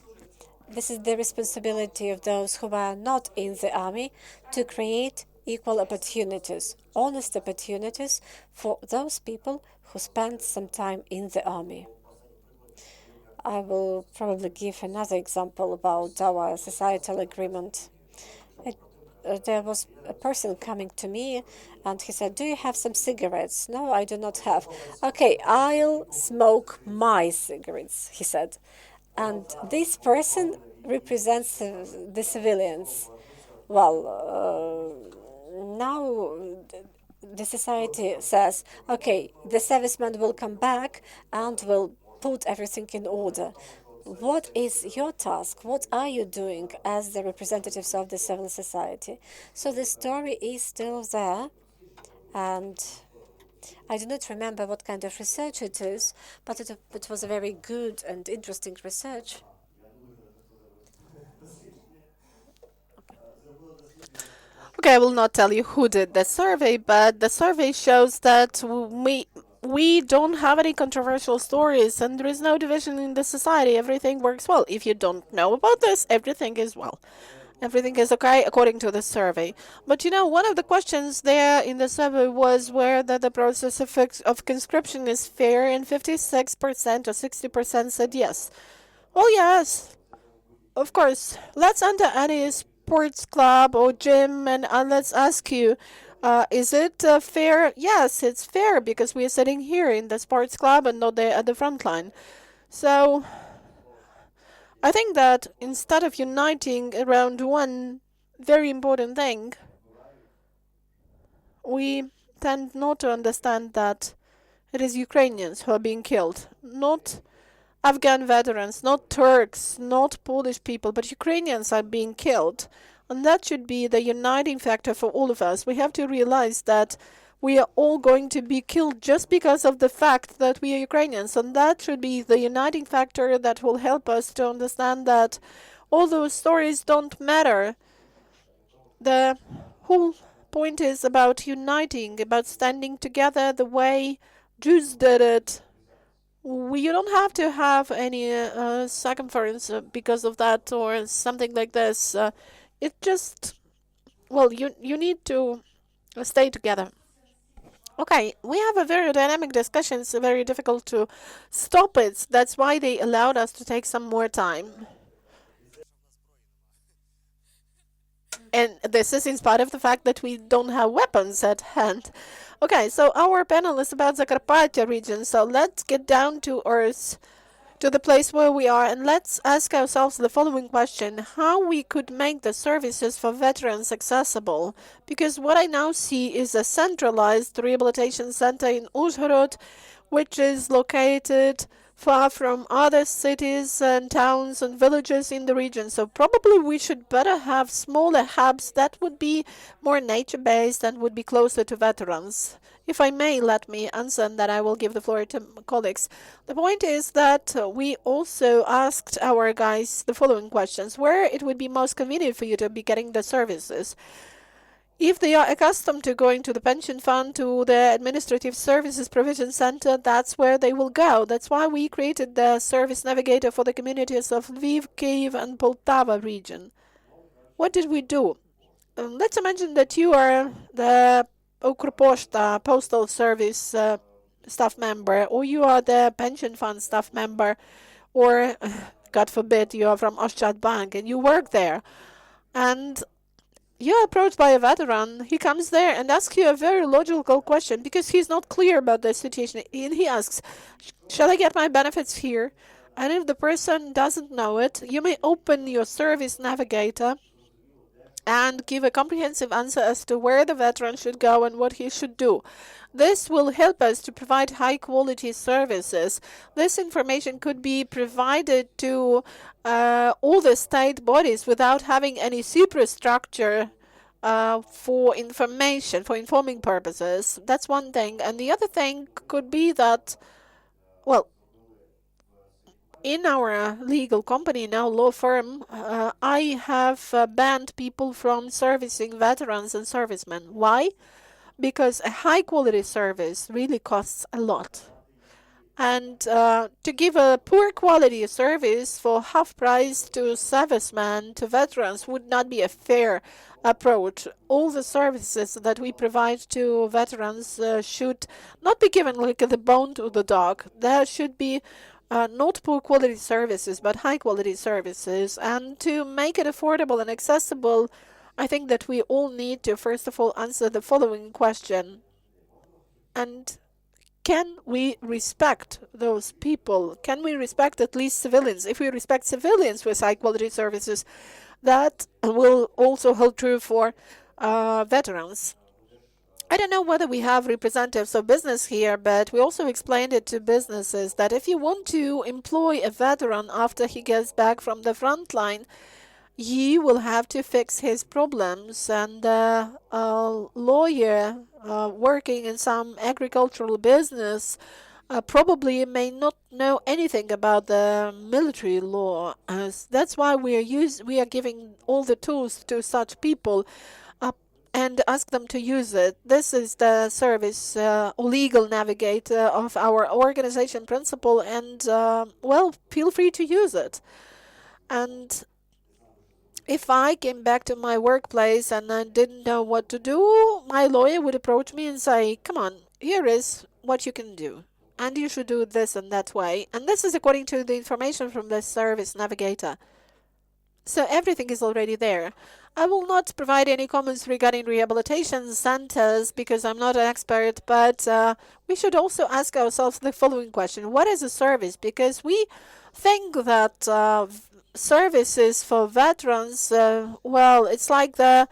this is the responsibility of those who are not in the army to create equal opportunities, honest opportunities for those people who spend some time in the army. I will probably give another example about our societal agreement. There was a person coming to me and he said, "Do you have some cigarettes?" "No, I do not have." "Okay, I'll smoke my cigarettes," he said. And this person represents the civilians. Well, now the society says, okay, the serviceman will come back and will put everything in order. What is your task? What are you doing as the representatives of the civil society? So the story is still there, and I do not remember what kind of research it is, but it was a very good and interesting research. Okay, I will not tell you who did the survey, but the survey shows that we don't have any controversial stories and there is no division in the society. Everything works well. If you don't know about this, everything is well. Everything is okay according to the survey. But you know, one of the questions there in the survey was whether the process of conscription is fair, and 56% or 60% said yes. Well, yes, of course. Let's enter any sports club or gym and let's ask you, is it fair? Yes, it's fair because we are sitting here in the sports club and not there at the front line. So I think that instead of uniting around one very important thing, we tend not to understand that it is Ukrainians who are being killed, not Afghan veterans, not Turks, not Polish people, but Ukrainians are being killed. And that should be the uniting factor for all of us. We have to realize that we are all going to be killed just because of the fact that we are Ukrainians. And that should be the uniting factor that will help us to understand that all those stories don't matter. The whole point is about uniting, about standing together the way Jews did it. You don't have to have any circumference because of that or something like this. It just, well, you need to stay together. Okay, we have a very dynamic discussion. It's very difficult to stop it. That's why they allowed us to take some more time. And this is in spite of the fact that we don't have weapons at hand. Okay, so our panel is about Zakarpattia region. So let's get down to earth, to the place where we are, and let's ask ourselves the following question: how we could make the services for veterans accessible? Because what I now see is a centralized rehabilitation center in Uzhhorod, which is located far from other cities and towns and villages in the region. So probably we should better have smaller hubs that would be more nature-based and would be closer to veterans. If I may, let me answer, and then I will give the floor to colleagues. The point is that we also asked our guys the following questions: where it would be most convenient for you to be getting the services. If they are accustomed to going to the pension fund, to the administrative services provision center, that's where they will go. That's why we created the service navigator for the communities of Lviv, Kyiv, and Poltava region. What did we do? Let's imagine that you are the Ukroposhta postal service staff member, or you are the pension fund staff member, or God forbid you are from Oshchad Bank and you work there. And you're approached by a veteran. He comes there and asks you a very logical question because he's not clear about the situation. And he asks, shall I get my benefits here? And if the person doesn't know it, you may open your service navigator and give a comprehensive answer as to where the veteran should go and what he should do. This will help us to provide high quality services. This information could be provided to all the state bodies without having any superstructure for information, for informing purposes. That's one thing. And the other thing could be that, well, in our legal company, in our law firm, I have banned people from servicing veterans and servicemen. Why? Because a high quality service really costs a lot. And to give a poor quality service for half price to servicemen, to veterans, would not be a fair approach. All the services that we provide to veterans should not be given like the bone to the dog. There should be not poor quality services, but high quality services. And to make it affordable and accessible, I think that we all need to, first of all, answer the following question. And can we respect those people? Can we respect at least civilians? If we respect civilians with high quality services, that will also hold true for veterans. I don't know whether we have representatives of business here, but we also explained it to businesses that if you want to employ a veteran after he gets back from the front line, you will have to fix his problems. And a lawyer working in some agricultural business probably may not know anything about the military law. That's why we are giving all the tools to such people and ask them to use it. This is the service legal navigator of our organization principle, and well, feel free to use it. And if I came back to my workplace and I didn't know what to do, my lawyer would approach me and say, come on, here is what you can do. And you should do this and that way. And this is according to the information from the service navigator. So everything is already there. I will not provide any comments regarding rehabilitation centers because I'm not an expert, but we should also ask ourselves the following question. What is a service? Because we think that services for veterans, well, it's like the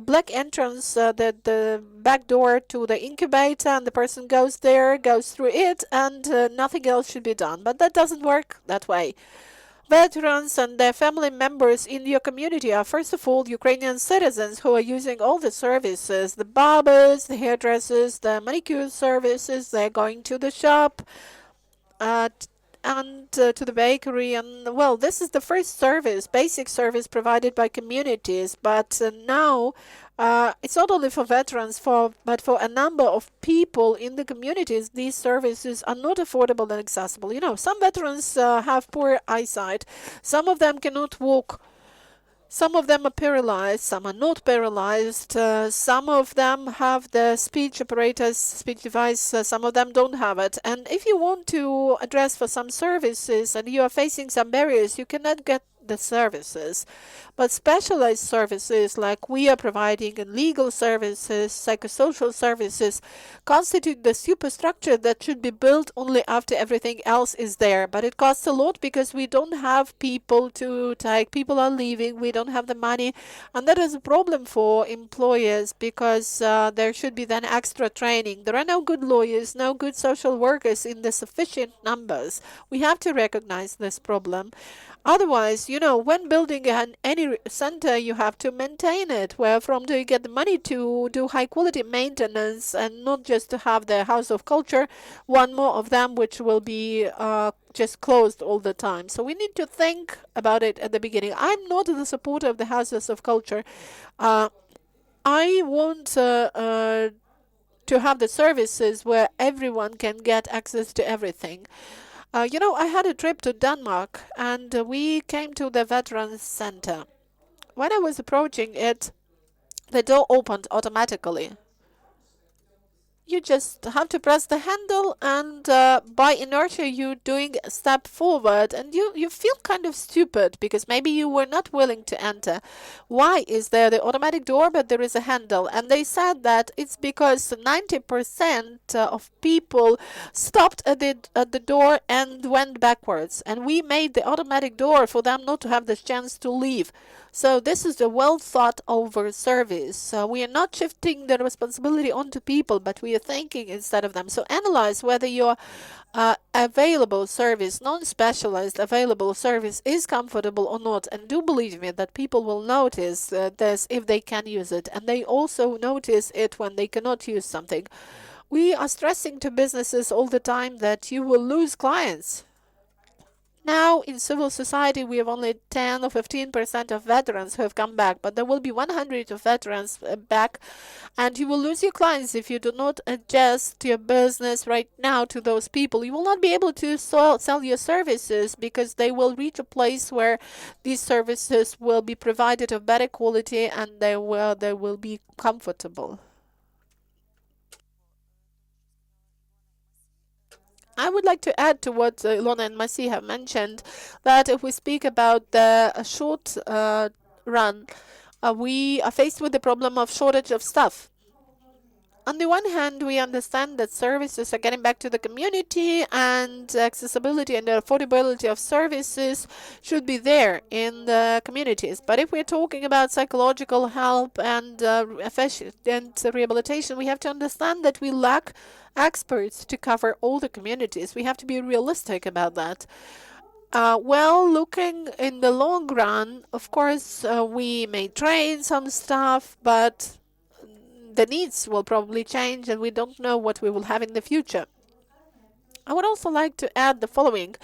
black entrance, the back door to the incubator, and the person goes there, goes through it, and nothing else should be done. But that doesn't work that way. Veterans and their family members in your community are, first of all, Ukrainian citizens who are using all the services, the barbers, the hairdressers, the manicure services. They're going to the shop and to the bakery. And, well, this is the first service, basic service provided by communities. But now it's not only for veterans, but for a number of people in the communities, these services are not affordable and accessible. You know, some veterans have poor eyesight. Some of them cannot walk. Some of them are paralyzed. Some are not paralyzed. Some of them have the speech apparatus, speech device. Some of them don't have it. And if you want to address for some services and you are facing some barriers, you cannot get the services. But specialized services like we are providing and legal services, psychosocial services constitute the superstructure that should be built only after everything else is there. But it costs a lot because we don't have people to take. People are leaving. We don't have the money. And that is a problem for employers because there should be then extra training. There are no good lawyers, no good social workers in the sufficient numbers. We have to recognize this problem. Otherwise, when building any center, you have to maintain it. Where from do you get the money to do high quality maintenance and not just to have the house of culture, one more of them which will be just closed all the time. So we need to think about it at the beginning. I'm not the supporter of the houses of culture. I want to have the services where everyone can get access to everything. I had a trip to Denmark and we came to the Veterans Center. When I was approaching it, the door opened automatically. You just have to press the handle and by inertia you're doing a step forward and you feel kind of stupid because maybe you were not willing to enter. Why is there the automatic door but there is a handle? And they said that it's because 90% of people stopped at the door and went backwards, and we made the automatic door for them not to have the chance to leave. So this is a well thought over service. We are not shifting the responsibility onto people, but we are thinking instead of them. So analyze whether your available service, non-specialized available service is comfortable or not. And do believe me that people will notice this if they can use it. And they also notice it when they cannot use something. We are stressing to businesses all the time that you will lose clients. Now, in civil society, we have only 10 or 15% of veterans who have come back, but there will be 100 of veterans back, and you will lose your clients if you do not adjust your business right now to those people. You will not be able to sell your services because they will reach a place where these services will be provided of better quality and they will be comfortable. I would like to add to what Ilona and Masi have mentioned that if we speak about the short run, we are faced with the problem of shortage of staff. On the one hand, we understand that services are getting back to the community and accessibility and affordability of services should be there in the communities. But if we're talking about psychological help and efficient rehabilitation, we have to understand that we lack experts to cover all the communities. We have to be realistic about that. Looking in the long run, of course, we may train some staff, but the needs will probably change and we don't know what we will have in the future. I would also like to add the following.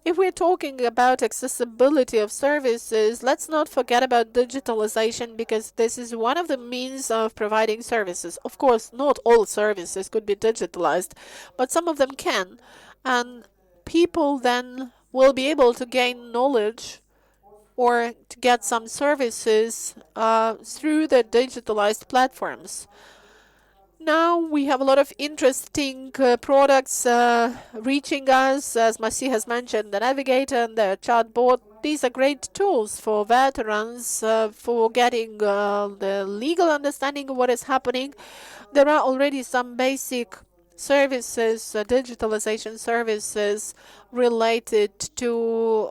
If we're talking about accessibility of services, let's not forget about digitalization because this is one of the means of providing services. Of course, not all services could be digitalized, but some of them can. And people then will be able to gain knowledge or to get some services through the digitalized platforms. Now we have a lot of interesting products reaching us, as Masi has mentioned, the Navigator and the chatbot. These are great tools for veterans for getting the legal understanding of what is happening. There are already some basic services, digitalization services related to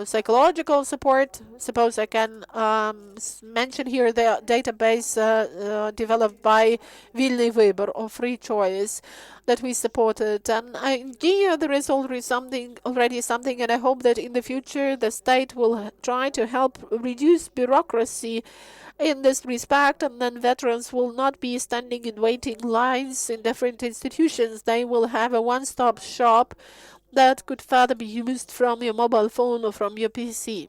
psychological support. Suppose I can mention here the database developed by Vilny Vybor or Free Choice that we supported. And here there is already something, and I hope that in the future the state will try to help reduce bureaucracy in this respect, and then veterans will not be standing in waiting lines in different institutions. They will have a one-stop shop that could further be used from your mobile phone or from your PC.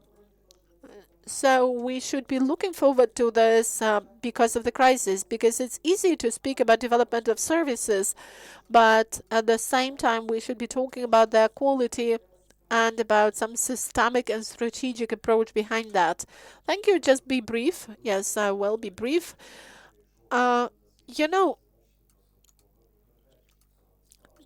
So we should be looking forward to this because of the crisis, because it's easy to speak about development of services, but at the same time we should be talking about their quality and about some systemic and strategic approach behind that. Thank you. Just be brief. Yes, I will be brief. You know,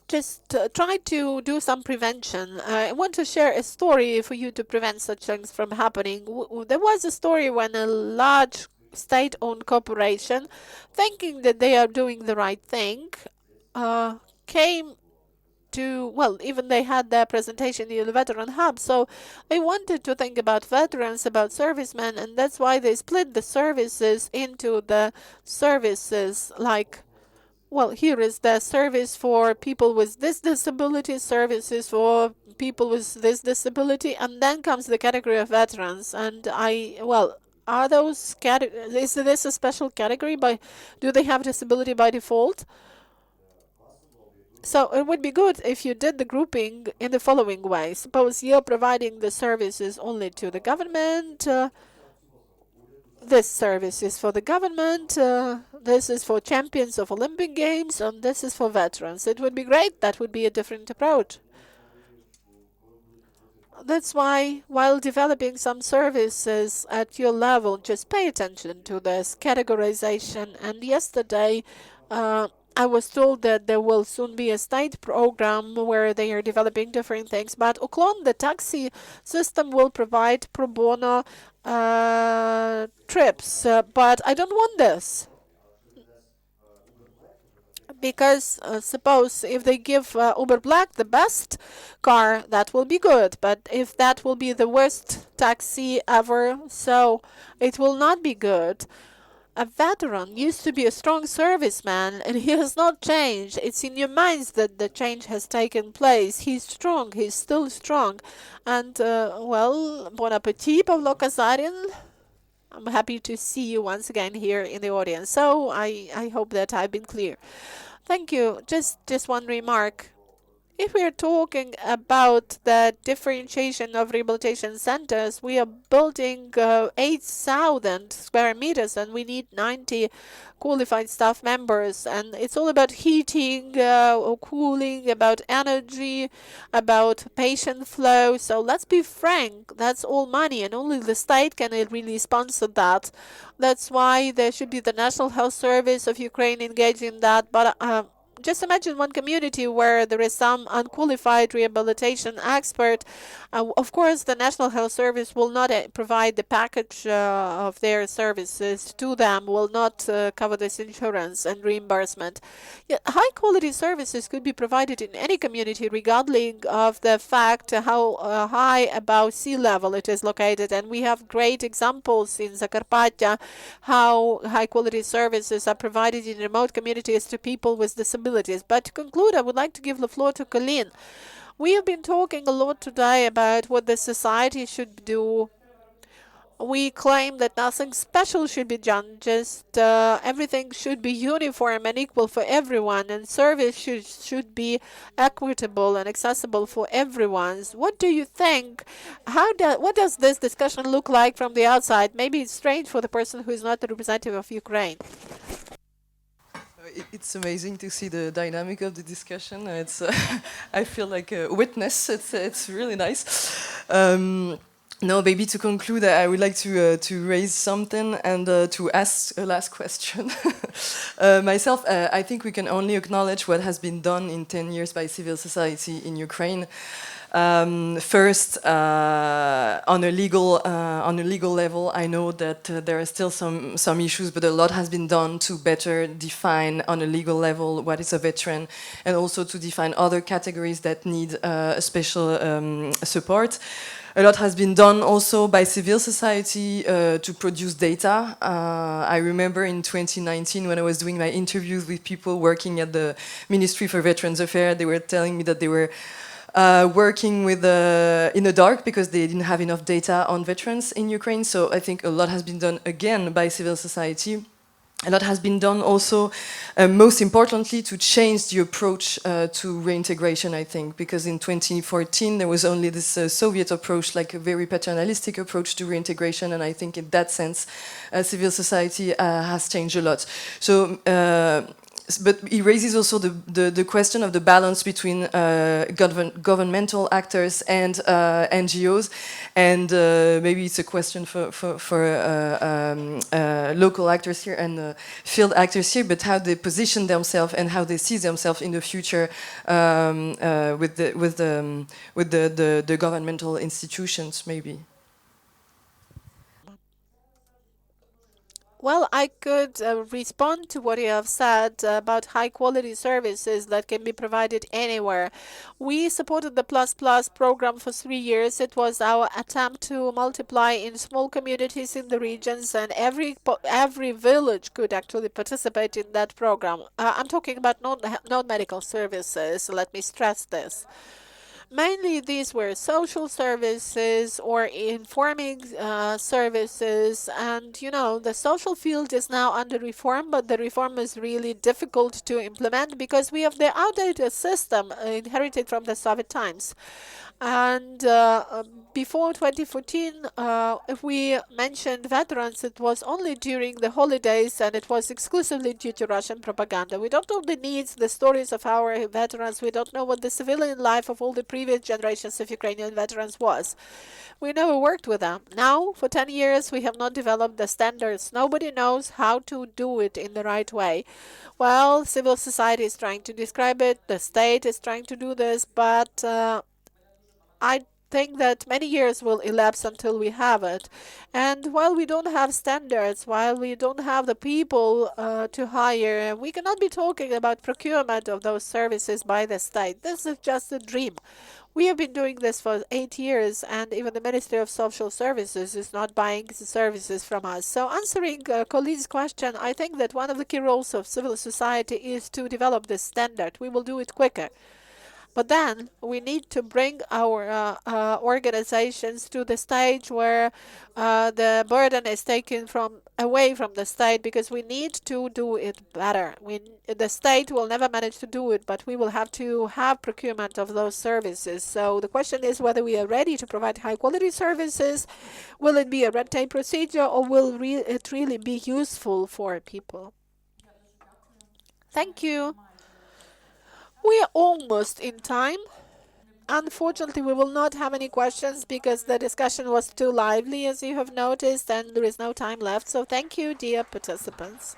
just try to do some prevention. I want to share a story for you to prevent such things from happening. There was a story when a large state-owned corporation, thinking that they are doing the right thing, came to, well, even they had their presentation in the VeteranHub, so they wanted to think about veterans, about servicemen, and that's why they split the services into the services like, well, here is the service for people with this disability, services for people with this disability, and then comes the category of veterans. And are those is this a special category by, do they have disability by default? So it would be good if you did the grouping in the following way. Suppose you're providing the services only to the government, this service is for the government, this is for champions of Olympic Games, and this is for veterans. It would be great. That would be a different approach. That's why, while developing some services at your level, just pay attention to this categorization. And yesterday, I was told that there will soon be a state program where they are developing different things. But Uklon, the taxi system, will provide pro bono trips. But I don't want this. Because suppose if they give Uber Black the best car, that will be good. But if that will be the worst taxi ever, so it will not be good. A veteran used to be a strong serviceman, and he has not changed. It's in your minds that the change has taken place. He's strong. He's still strong. And, well, bon appetit, Pavlo Kazarin. I'm happy to see you once again here in the audience. So I hope that I've been clear. Thank you. Just one remark. If we are talking about the differentiation of rehabilitation centers, we are building 8,000 square meters and we need 90 qualified staff members. And it's all about heating, or cooling, about energy, about patient flow. So let's be frank, that's all money and only the state can really sponsor that. That's why there should be the National Health Service of Ukraine engaged in that. But just imagine one community where there is some unqualified rehabilitation expert. Of course, the National Health Service will not provide the package of their services to them, will not cover this insurance and reimbursement. Yet, high quality services could be provided in any community, regardless of the fact how high above sea level it is located. And we have great examples in Zakarpattia how high quality services are provided in remote communities to people with disabilities. But to conclude, I would like to give the floor to Coline. We have been talking a lot today about what the society should do. We claim that nothing special should be done, just everything should be uniform and equal for everyone, and service should be equitable and accessible for everyone. What do you think? What does this discussion look like from the outside? Maybe it's strange for the person who is not the representative of Ukraine. It's amazing to see the dynamic of the discussion. It's I feel like a witness. It's really nice. No, maybe to conclude, I would like to raise something and to ask a last question. Myself, I think we can only acknowledge what has been done in 10 years by civil society in Ukraine. First, on a legal level, I know that there are still some issues, but a lot has been done to better define on a legal level what is a veteran, and also to define other categories that need special support. A lot has been done also by civil society to produce data. I remember in 2019 when I was doing my interviews with people working at the Ministry for Veterans Affairs, they were telling me that they were working with in the dark because they didn't have enough data on veterans in Ukraine. So I think a lot has been done again by civil society. A lot has been done also, most importantly, to change the approach to reintegration, I think, because in 2014 there was only this Soviet approach, like a very paternalistic approach to reintegration, and I think in that sense civil society has changed a lot. So but he raises also the question of the balance between governmental actors and NGOs, and maybe it's a question for local actors here and field actors here, but how they position themselves and how they see themselves in the future with the governmental institutions, maybe. Well, I could respond to what you have said about high quality services that can be provided anywhere. We supported the Plus Plus program for 3 years. It was our attempt to multiply in small communities in the regions, and every village could actually participate in that program. I'm talking about non-medical services. Let me stress this. Mainly, these were social services or informing services, and the social field is now under reform, but the reform is really difficult to implement because we have the outdated system inherited from the Soviet times. And before 2014, if we mentioned veterans, it was only during the holidays and it was exclusively due to Russian propaganda. We don't know the needs, the stories of our veterans. We don't know what the civilian life of all the previous generations of Ukrainian veterans was. We never worked with them. Now, for 10 years, we have not developed the standards. Nobody knows how to do it in the right way. Well, civil society is trying to describe it, the state is trying to do this, but I think that many years will elapse until we have it. And while we don't have standards, while we don't have the people to hire, we cannot be talking about procurement of those services by the state. This is just a dream. We have been doing this for 8 years, and even the Ministry of Social Services is not buying the services from us. So, answering Coline's question, I think that one of the key roles of civil society is to develop this standard. We will do it quicker. But then we need to bring our organizations to the stage where the burden is taken away from the state, because we need to do it better. The state will never manage to do it, but we will have to have procurement of those services. So the question is whether we are ready to provide high quality services. Will it be a red tape procedure, or will it really be useful for people? Thank you. We are almost in time. Unfortunately, we will not have any questions because the discussion was too lively, as you have noticed, and there is no time left. So thank you, dear participants.